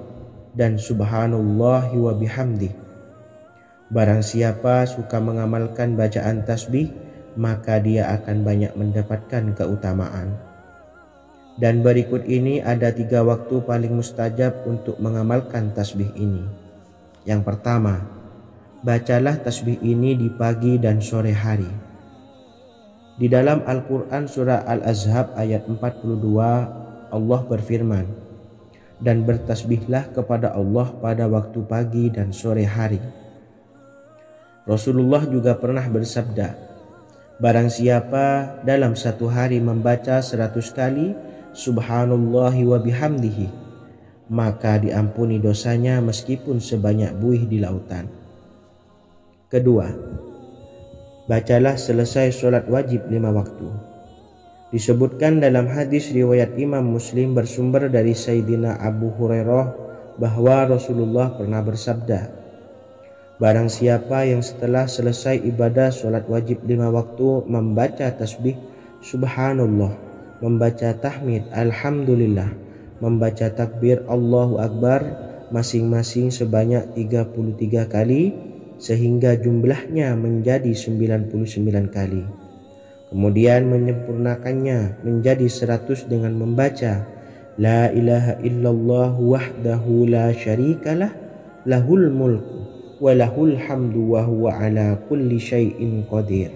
dan Subhanallahi wa bihamdih. Barang siapa suka mengamalkan bacaan tasbih, maka dia akan banyak mendapatkan keutamaan. Dan berikut ini ada 3 waktu paling mustajab untuk mengamalkan tasbih ini. Yang pertama, bacalah tasbih ini di pagi dan sore hari. Di dalam Al-Quran surah Al-Ahzab ayat 42, Allah berfirman, dan bertasbihlah kepada Allah pada waktu pagi dan sore hari. Rasulullah juga pernah bersabda, barang siapa dalam satu hari membaca 100 kali Subhanallahi wa bihamdihi, maka diampuni dosanya meskipun sebanyak buih di lautan. Kedua, bacalah selesai sholat wajib 5 waktu. Disebutkan dalam hadis riwayat Imam Muslim bersumber dari Sayyidina Abu Hurairah bahwa Rasulullah pernah bersabda, barang siapa yang setelah selesai ibadah sholat wajib 5 waktu membaca tasbih Subhanallah, membaca tahmid Alhamdulillah, membaca takbir Allahu Akbar masing-masing sebanyak 33 kali, sehingga jumlahnya menjadi 99 kali. Kemudian menyempurnakannya menjadi 100 dengan membaca La ilaha illallah wahdahu la syarikalah lahul mulku wa lahul hamdu wa huwa ala kulli syai'in qadir.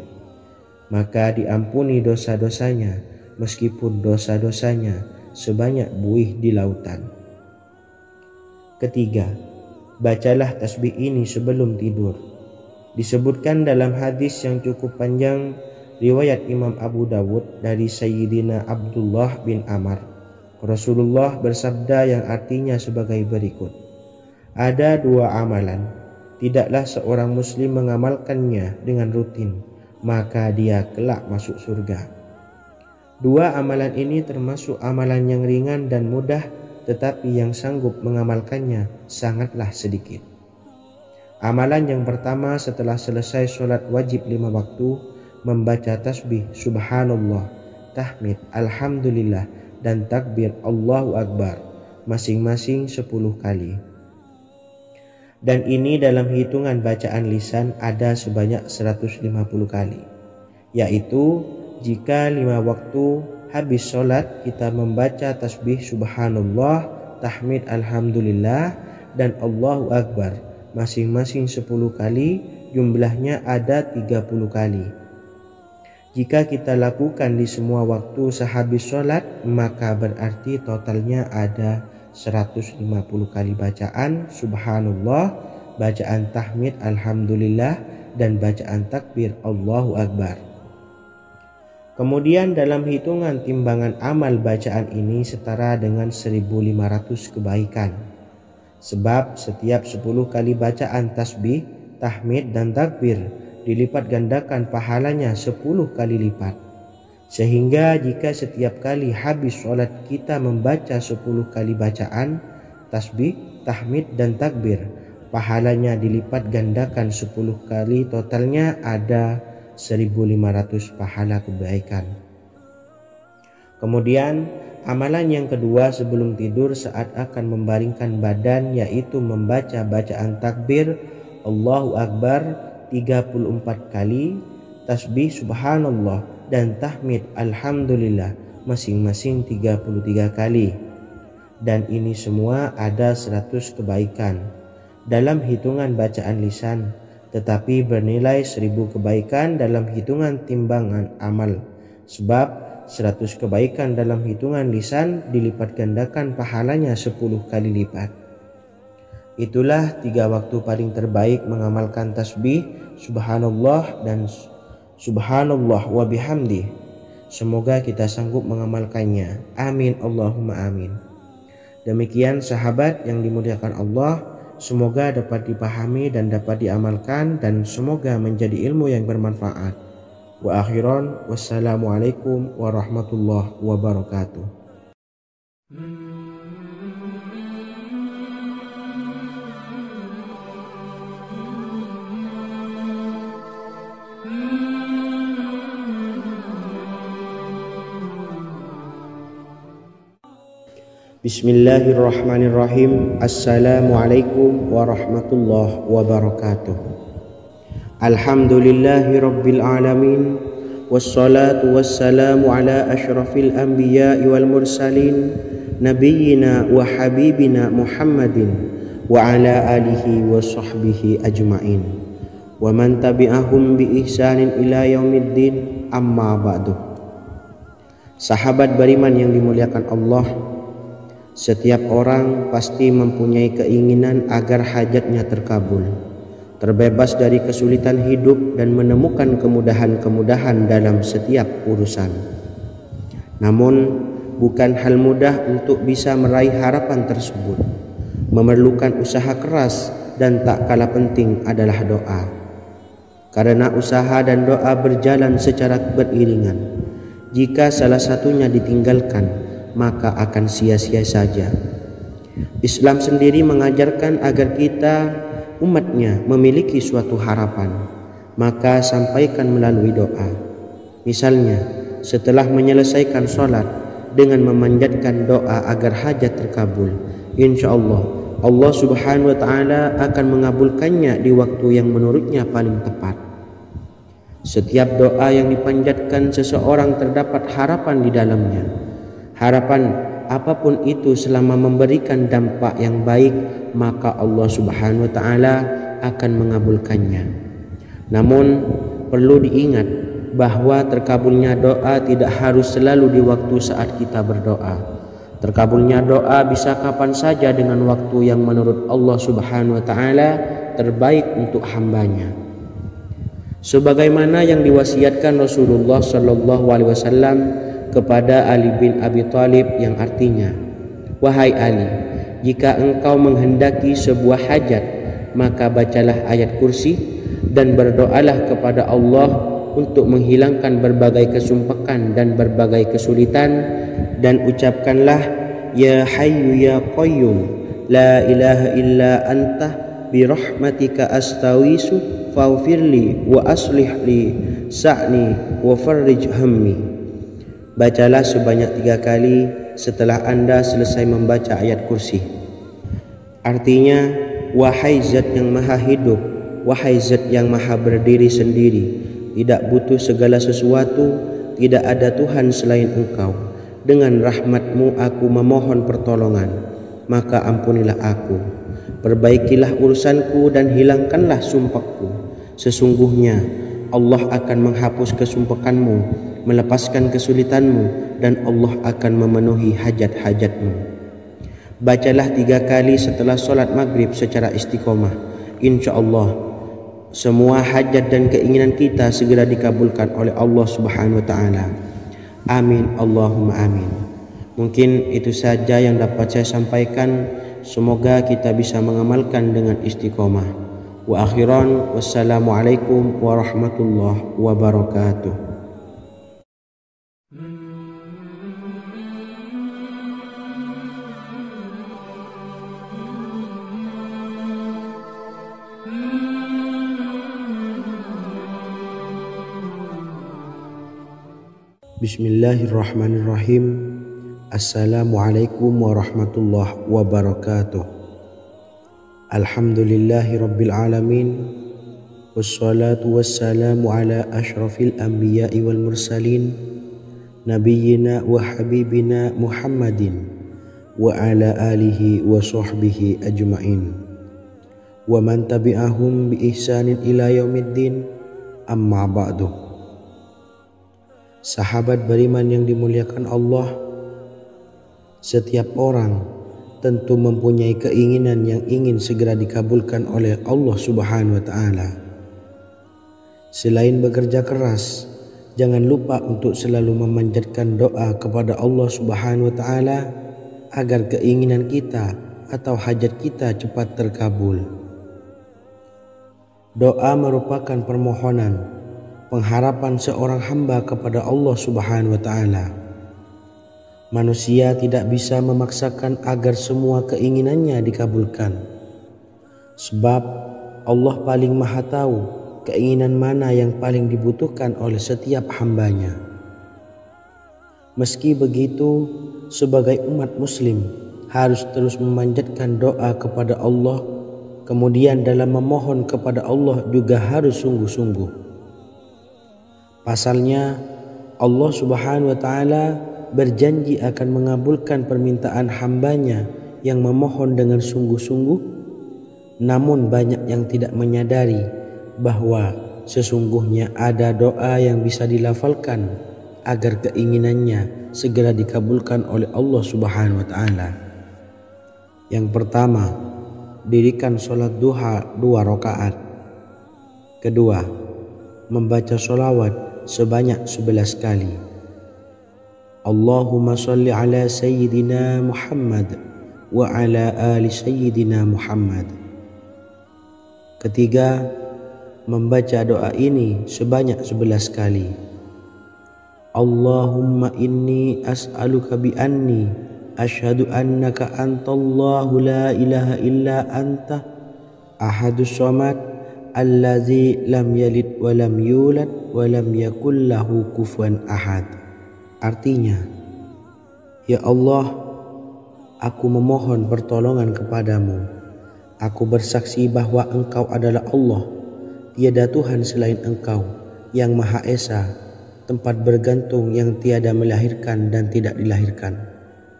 Maka diampuni dosa-dosanya meskipun dosa-dosanya sebanyak buih di lautan. Ketiga, bacalah tasbih ini sebelum tidur. Disebutkan dalam hadis yang cukup panjang riwayat Imam Abu Dawud dari Sayyidina Abdullah bin Amr, Rasulullah bersabda yang artinya sebagai berikut, ada 2 amalan, tidaklah seorang muslim mengamalkannya dengan rutin, maka dia kelak masuk surga. 2 amalan ini termasuk amalan yang ringan dan mudah, tetapi yang sanggup mengamalkannya sangatlah sedikit. Amalan yang pertama setelah selesai sholat wajib 5 waktu, membaca tasbih Subhanallah, tahmid Alhamdulillah, dan takbir Allahu Akbar masing-masing 10 kali. Dan ini dalam hitungan bacaan lisan ada sebanyak 150 kali, yaitu jika 5 waktu habis sholat kita membaca tasbih Subhanallah, tahmid Alhamdulillah, dan Allahu Akbar masing-masing 10 kali, jumlahnya ada 30 kali. Jika kita lakukan di semua waktu sehabis sholat, maka berarti totalnya ada 150 kali bacaan Subhanallah, bacaan tahmid Alhamdulillah, dan bacaan takbir Allahu Akbar. Kemudian dalam hitungan timbangan amal bacaan ini setara dengan 1500 kebaikan. Sebab setiap 10 kali bacaan tasbih, tahmid, dan takbir dilipat gandakan pahalanya 10 kali lipat. Sehingga jika setiap kali habis sholat kita membaca 10 kali bacaan tasbih, tahmid, dan takbir, pahalanya dilipat gandakan 10 kali, totalnya ada 1500 pahala kebaikan. Kemudian amalan yang kedua sebelum tidur saat akan membaringkan badan, yaitu membaca bacaan takbir Allahu Akbar 34 kali, tasbih Subhanallah, dan tahmid Alhamdulillah masing-masing 33 kali. Dan ini semua ada 100 kebaikan dalam hitungan bacaan lisan, tetapi bernilai 1000 kebaikan dalam hitungan timbangan amal. Sebab 100 kebaikan dalam hitungan lisan dilipat gandakan pahalanya 10 kali lipat. Itulah 3 waktu paling terbaik mengamalkan tasbih Subhanallah dan Subhanallah wa bihamdih. Semoga kita sanggup mengamalkannya. Amin Allahumma amin. Demikian sahabat yang dimuliakan Allah, semoga dapat dipahami dan dapat diamalkan, dan semoga menjadi ilmu yang bermanfaat. Wa akhiran, wassalamualaikum warahmatullahi wabarakatuh. Bismillahirrahmanirrahim. Assalamualaikum warahmatullahi wabarakatuh. Alhamdulillahi rabbil alamin. Wassalatu wassalamu ala ashrafil anbiya'i wal mursalin, nabiyyina wa habibina Muhammadin wa ala alihi wa sahbihi ajma'in, wa man tabi'ahum bi ihsanin ila yaumiddin, amma ba'du. Sahabat beriman yang dimuliakan Allah, setiap orang pasti mempunyai keinginan agar hajatnya terkabul, terbebas dari kesulitan hidup dan menemukan kemudahan-kemudahan dalam setiap urusan. Namun, bukan hal mudah untuk bisa meraih harapan tersebut. Memerlukan usaha keras dan tak kalah penting adalah doa. Karena usaha dan doa berjalan secara beriringan. Jika salah satunya ditinggalkan, maka akan sia-sia saja. Islam sendiri mengajarkan agar kita umatnya memiliki suatu harapan, maka sampaikan melalui doa. Misalnya, setelah menyelesaikan sholat dengan memanjatkan doa agar hajat terkabul, insya Allah subhanahu wa ta'ala akan mengabulkannya di waktu yang menurutnya paling tepat. Setiap doa yang dipanjatkan seseorang terdapat harapan di dalamnya. Harapan apapun itu selama memberikan dampak yang baik, maka Allah subhanahu wa ta'ala akan mengabulkannya. Namun perlu diingat bahwa terkabulnya doa tidak harus selalu di waktu saat kita berdoa. Terkabulnya doa bisa kapan saja dengan waktu yang menurut Allah subhanahu wa ta'ala terbaik untuk hambanya. Sebagaimana yang diwasiatkan Rasulullah sallallahu alaihi wasallam kepada Ali bin Abi Thalib, yang artinya, wahai Ali, jika engkau menghendaki sebuah hajat, maka bacalah ayat kursi dan berdoalah kepada Allah untuk menghilangkan berbagai kesumpakan dan berbagai kesulitan, dan ucapkanlah, ya hayyu ya qayyum la ilaha illa anta birahmatika astawisu faghfirli wa aslih li sa'ni wa farrij hammi. Bacalah sebanyak 3 kali setelah Anda selesai membaca ayat kursi. Artinya, wahai zat yang maha hidup, wahai zat yang maha berdiri sendiri, tidak butuh segala sesuatu, tidak ada Tuhan selain Engkau. Dengan rahmat-Mu aku memohon pertolongan, maka ampunilah aku. Perbaikilah urusanku dan hilangkanlah sumpahku. Sesungguhnya Allah akan menghapus kesumpahanmu, melepaskan kesulitanmu, dan Allah akan memenuhi hajat-hajatmu. Bacalah 3 kali setelah solat maghrib secara istiqomah. Insya Allah semua hajat dan keinginan kita segera dikabulkan oleh Allah subhanahu wa ta'ala. Amin Allahumma amin. Mungkin itu saja yang dapat saya sampaikan. Semoga kita bisa mengamalkan dengan istiqomah. Wa akhiran, wassalamualaikum warahmatullahi wabarakatuh. Bismillahirrahmanirrahim. Assalamualaikum warahmatullahi wabarakatuh. Alhamdulillahi rabbil alamin. Wassalatu wassalamu ala ashrafil anbiya'i wal mursalin, nabiyyina wa habibina Muhammadin wa ala alihi wa sahbihi ajma'in, wa man tabi'ahum bi ihsanin ila yaumiddin, amma ba'du. Sahabat beriman yang dimuliakan Allah, setiap orang tentu mempunyai keinginan yang ingin segera dikabulkan oleh Allah subhanahu wa ta'ala. Selain bekerja keras, jangan lupa untuk selalu memanjatkan doa kepada Allah subhanahu wa ta'ala agar keinginan kita atau hajat kita cepat terkabul. Doa merupakan permohonan, pengharapan seorang hamba kepada Allah subhanahu wa ta'ala. Manusia tidak bisa memaksakan agar semua keinginannya dikabulkan, sebab Allah paling maha tahu keinginan mana yang paling dibutuhkan oleh setiap hambanya. Meski begitu, sebagai umat muslim, harus terus memanjatkan doa kepada Allah. Kemudian dalam memohon kepada Allah juga harus sungguh-sungguh. Pasalnya Allah Subhanahu wa Ta'ala berjanji akan mengabulkan permintaan hambanya yang memohon dengan sungguh-sungguh. Namun banyak yang tidak menyadari bahwa sesungguhnya ada doa yang bisa dilafalkan agar keinginannya segera dikabulkan oleh Allah Subhanahu wa Ta'ala. Yang pertama, dirikan sholat duha 2 rakaat. Kedua, membaca sholawat sebanyak 11 kali. Allahumma sholli ala sayyidina Muhammad wa ala ali sayyidina Muhammad. Ketiga, membaca doa ini sebanyak 11 kali. Allahumma inni as'aluka bi anni asyhadu annaka antallahu la ilaha illa anta ahadus somad allazi lam yalid wa lam yulad wa lam yakul lahu kufuwan ahad. Artinya, ya Allah, aku memohon pertolongan kepadamu. Aku bersaksi bahwa Engkau adalah Allah, tiada Tuhan selain Engkau yang Maha Esa, tempat bergantung yang tiada melahirkan dan tidak dilahirkan,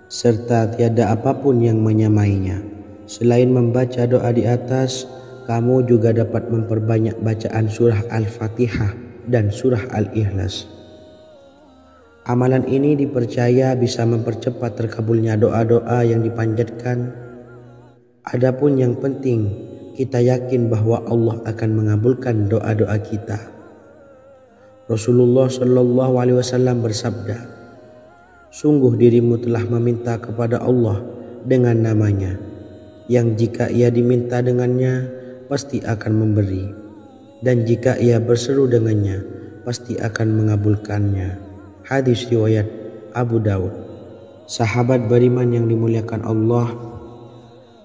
serta tiada apapun yang menyamainya. Selain membaca doa di atas, kamu juga dapat memperbanyak bacaan surah Al-Fatihah dan surah Al-Ikhlas. Amalan ini dipercaya bisa mempercepat terkabulnya doa-doa yang dipanjatkan. Adapun yang penting, kita yakin bahwa Allah akan mengabulkan doa-doa kita. Rasulullah Shallallahu Alaihi Wasallam bersabda, sungguh dirimu telah meminta kepada Allah dengan namanya, yang jika ia diminta dengannya, pasti akan memberi, dan jika ia berseru dengannya, pasti akan mengabulkannya. Hadis riwayat Abu Daud. Sahabat beriman yang dimuliakan Allah,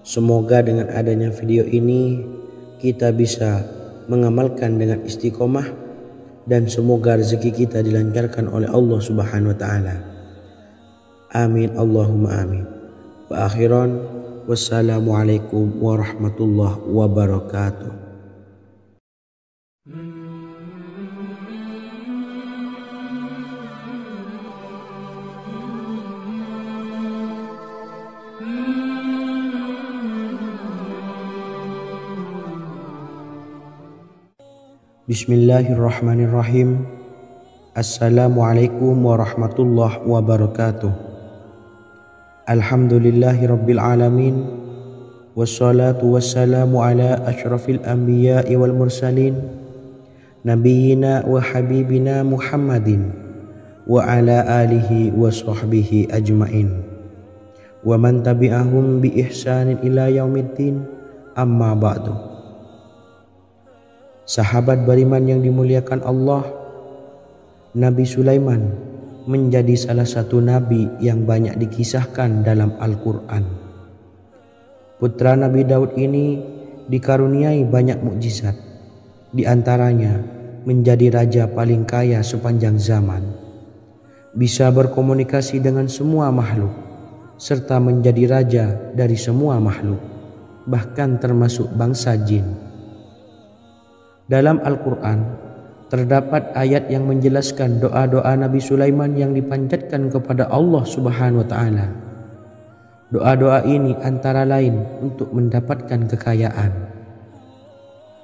semoga dengan adanya video ini kita bisa mengamalkan dengan istiqomah, dan semoga rezeki kita dilancarkan oleh Allah Subhanahu wa Ta'ala. Amin Allahumma amin. Wa akhiran, wassalamualaikum warahmatullahi wabarakatuh. Bismillahirrahmanirrahim. Assalamualaikum warahmatullahi wabarakatuh. Alhamdulillahi rabbil alamin. Wassalatu wassalamu ala ashrafil anbiya'i wal mursalin, nabiyyina wa habibina Muhammadin wa ala alihi wa sahbihi ajmain, wa man tabi'ahum bi ihsanin ila yaumiddin, amma ba'du. Sahabat beriman yang dimuliakan Allah, Nabi Sulaiman menjadi salah satu nabi yang banyak dikisahkan dalam Al-Quran. Putra Nabi Daud ini dikaruniai banyak mukjizat, di antaranya menjadi raja paling kaya sepanjang zaman, bisa berkomunikasi dengan semua makhluk, serta menjadi raja dari semua makhluk, bahkan termasuk bangsa jin. Dalam Al-Quran terdapat ayat yang menjelaskan doa-doa Nabi Sulaiman yang dipanjatkan kepada Allah Subhanahu wa Ta'ala. Doa-doa ini antara lain untuk mendapatkan kekayaan.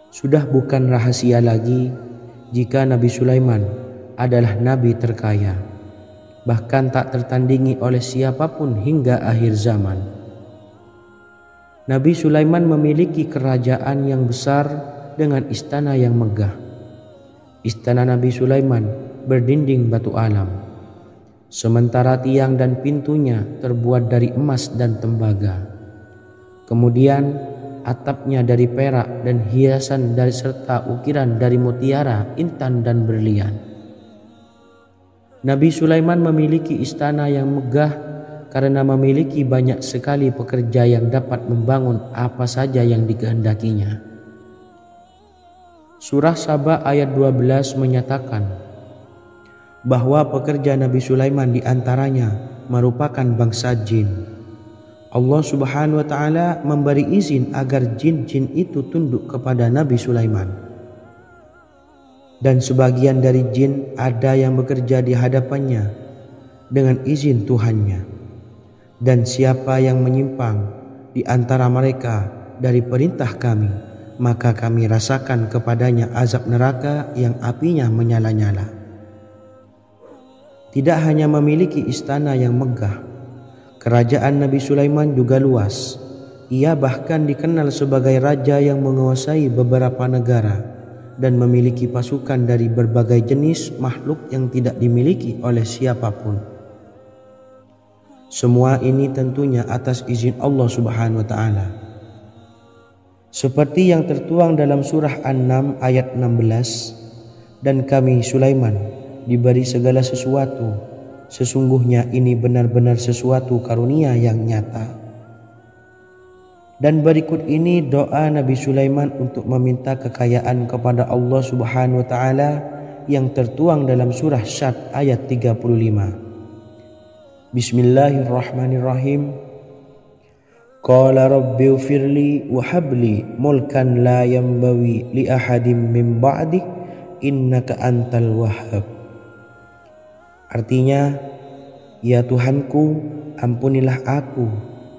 Sudah bukan rahasia lagi jika Nabi Sulaiman adalah nabi terkaya, bahkan tak tertandingi oleh siapapun hingga akhir zaman. Nabi Sulaiman memiliki kerajaan yang besar dengan istana yang megah. Istana Nabi Sulaiman berdinding batu alam, sementara tiang dan pintunya terbuat dari emas dan tembaga. Kemudian atapnya dari perak dan hiasan dari serta ukiran dari mutiara, intan dan berlian. Nabi Sulaiman memiliki istana yang megah karena memiliki banyak sekali pekerja yang dapat membangun apa saja yang dikehendakinya. Surah Saba ayat 12 menyatakan bahwa pekerja Nabi Sulaiman diantaranya merupakan bangsa jin. Allah Subhanahu wa taala memberi izin agar jin-jin itu tunduk kepada Nabi Sulaiman. Dan sebagian dari jin ada yang bekerja di hadapannya dengan izin Tuhannya. Dan siapa yang menyimpang di antara mereka dari perintah kami, maka kami rasakan kepadanya azab neraka yang apinya menyala-nyala. Tidak hanya memiliki istana yang megah, kerajaan Nabi Sulaiman juga luas. Ia bahkan dikenal sebagai raja yang menguasai beberapa negara dan memiliki pasukan dari berbagai jenis makhluk yang tidak dimiliki oleh siapapun. Semua ini tentunya atas izin Allah Subhanahu wa taala. Seperti yang tertuang dalam surah An-Naml ayat 16, dan kami Sulaiman diberi segala sesuatu, sesungguhnya ini benar-benar sesuatu karunia yang nyata. Dan berikut ini doa Nabi Sulaiman untuk meminta kekayaan kepada Allah Subhanahu wa taala yang tertuang dalam surah Syad ayat 35. Bismillahirrahmanirrahim. Qala rabbi ufirli wa habli mulkan la yanbawi li ahadim min ba'di innaka antal wahhab. Artinya, ya Tuhanku, ampunilah aku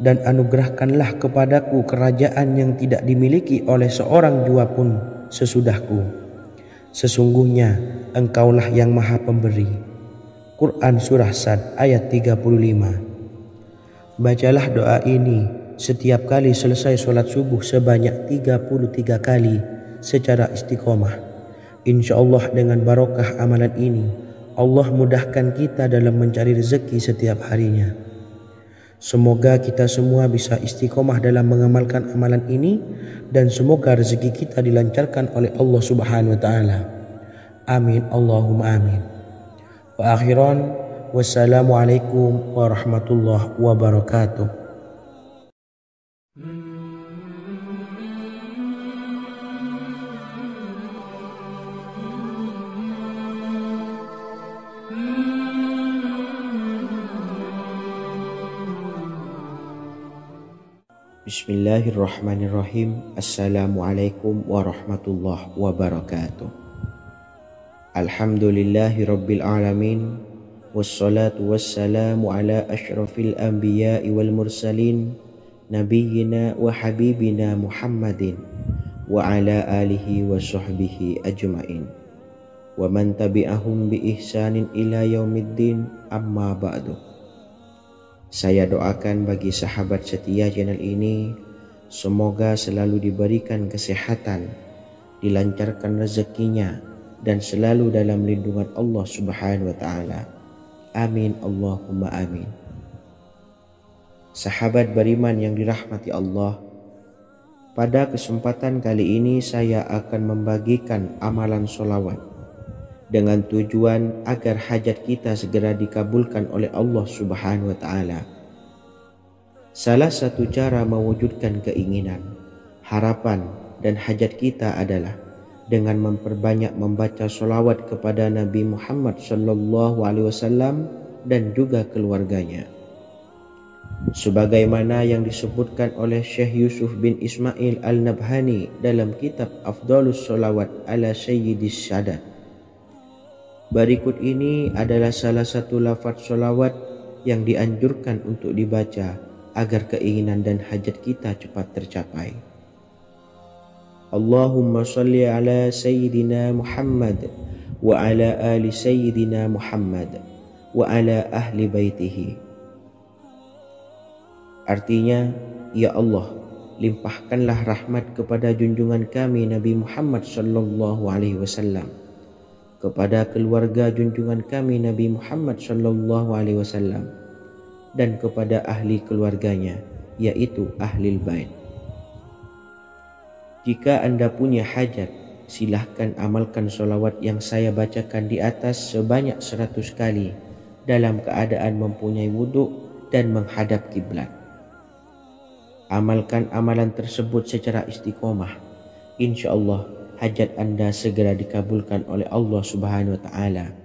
dan anugerahkanlah kepadaku kerajaan yang tidak dimiliki oleh seorang jua pun sesudahku. Sesungguhnya Engkaulah yang Maha Pemberi. Quran Surah Sad ayat 35. Bacalah doa ini setiap kali selesai sholat subuh sebanyak 33 kali secara istiqomah. InsyaAllah dengan barokah amalan ini, Allah mudahkan kita dalam mencari rezeki setiap harinya. Semoga kita semua bisa istiqomah dalam mengamalkan amalan ini, dan semoga rezeki kita dilancarkan oleh Allah Subhanahu wa taala. Amin Allahumma amin. Wa akhiran, wassalamualaikum warahmatullahi wabarakatuh. Bismillahirrahmanirrahim. Assalamualaikum warahmatullahi wabarakatuh. Alhamdulillahi rabbil alamin. Wassalatu wassalamu ala ashrafil anbiya'i wal mursalin, nabiyyina wa habibina Muhammadin wa ala alihi wa sahbihi ajma'in wa man tabi'ahum bi ihsanin ila yaumiddin, amma ba'du. Saya doakan bagi sahabat setia channel ini, semoga selalu diberikan kesehatan, dilancarkan rezekinya, dan selalu dalam lindungan Allah Subhanahu wa taala. Amin Allahumma amin. Sahabat beriman yang dirahmati Allah, pada kesempatan kali ini saya akan membagikan amalan sholawat dengan tujuan agar hajat kita segera dikabulkan oleh Allah Subhanahu wa taala. Salah satu cara mewujudkan keinginan, harapan, dan hajat kita adalah dengan memperbanyak membaca sholawat kepada Nabi Muhammad SAW dan juga keluarganya. Sebagaimana yang disebutkan oleh Syekh Yusuf bin Ismail Al-Nabhani dalam kitab Afdhalus Sholawat ala Sayyidis Sadat. Berikut ini adalah salah satu lafaz sholawat yang dianjurkan untuk dibaca agar keinginan dan hajat kita cepat tercapai. Allahumma salli ala Sayyidina Muhammad wa ala ali Sayyidina Muhammad wa ala ahli baitihi. Artinya, ya Allah, limpahkanlah rahmat kepada junjungan kami Nabi Muhammad sallallahu alaihi wasallam, kepada keluarga junjungan kami Nabi Muhammad sallallahu alaihi wasallam, dan kepada ahli keluarganya, yaitu ahlil bait. Jika Anda punya hajat, silahkan amalkan sholawat yang saya bacakan di atas sebanyak 100 kali dalam keadaan mempunyai wudhu dan menghadap kiblat. Amalkan amalan tersebut secara istiqomah. Insya Allah hajat Anda segera dikabulkan oleh Allah Subhanahu wa taala.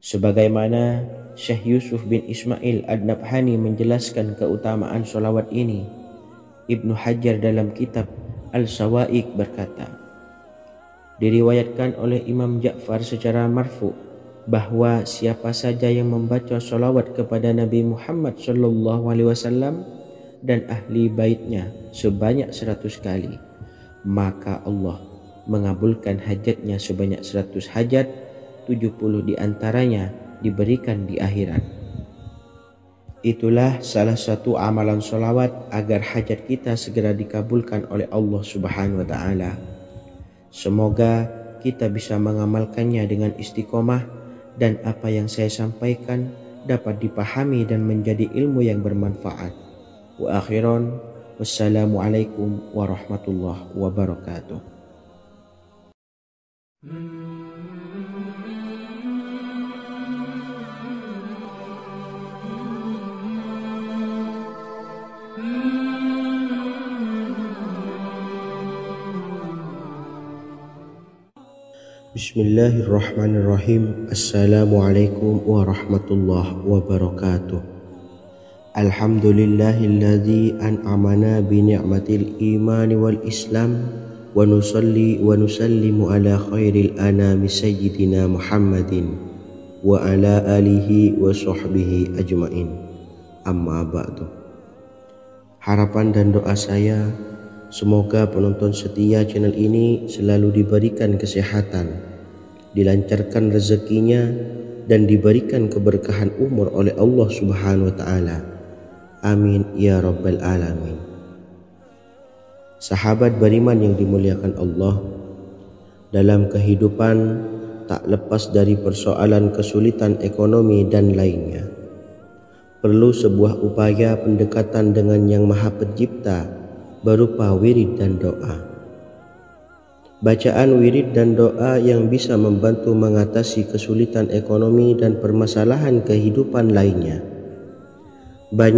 Sebagaimana Syekh Yusuf bin Ismail Ad-Nabhani menjelaskan keutamaan solawat ini, Ibnu Hajar dalam kitab Al-Sawa'iq berkata, diriwayatkan oleh Imam Ja'far secara marfu bahwa siapa saja yang membaca solawat kepada Nabi Muhammad SAW dan ahli baitnya sebanyak 100 kali, maka Allah mengabulkan hajatnya sebanyak 100 hajat, 70 diantaranya diberikan di akhirat. Itulah salah satu amalan solawat agar hajat kita segera dikabulkan oleh Allah Subhanahu wa Ta'ala. Semoga kita bisa mengamalkannya dengan istiqomah dan apa yang saya sampaikan dapat dipahami dan menjadi ilmu yang bermanfaat. Wa akhiran, wassalamualaikum warahmatullahi wabarakatuh. Bismillahirrahmanirrahim. Assalamualaikum warahmatullahi wabarakatuh. Alhamdulillahilladzi an'amana bi ni'matil imani wal islam wa nusalli wa nusallimu ala khairil anami sayyidina Muhammadin wa ala alihi wa sahbihi ajmain. Amma ba'du. Harapan dan doa saya, semoga penonton setia channel ini selalu diberikan kesehatan, dilancarkan rezekinya, dan diberikan keberkahan umur oleh Allah Subhanahu wa Ta'ala. Amin ya rabbal alamin. Sahabat beriman yang dimuliakan Allah, dalam kehidupan tak lepas dari persoalan kesulitan ekonomi dan lainnya. Perlu sebuah upaya pendekatan dengan Yang Maha Pencipta berupa wirid dan doa. Bacaan wirid dan doa yang bisa membantu mengatasi kesulitan ekonomi dan permasalahan kehidupan lainnya. Banyak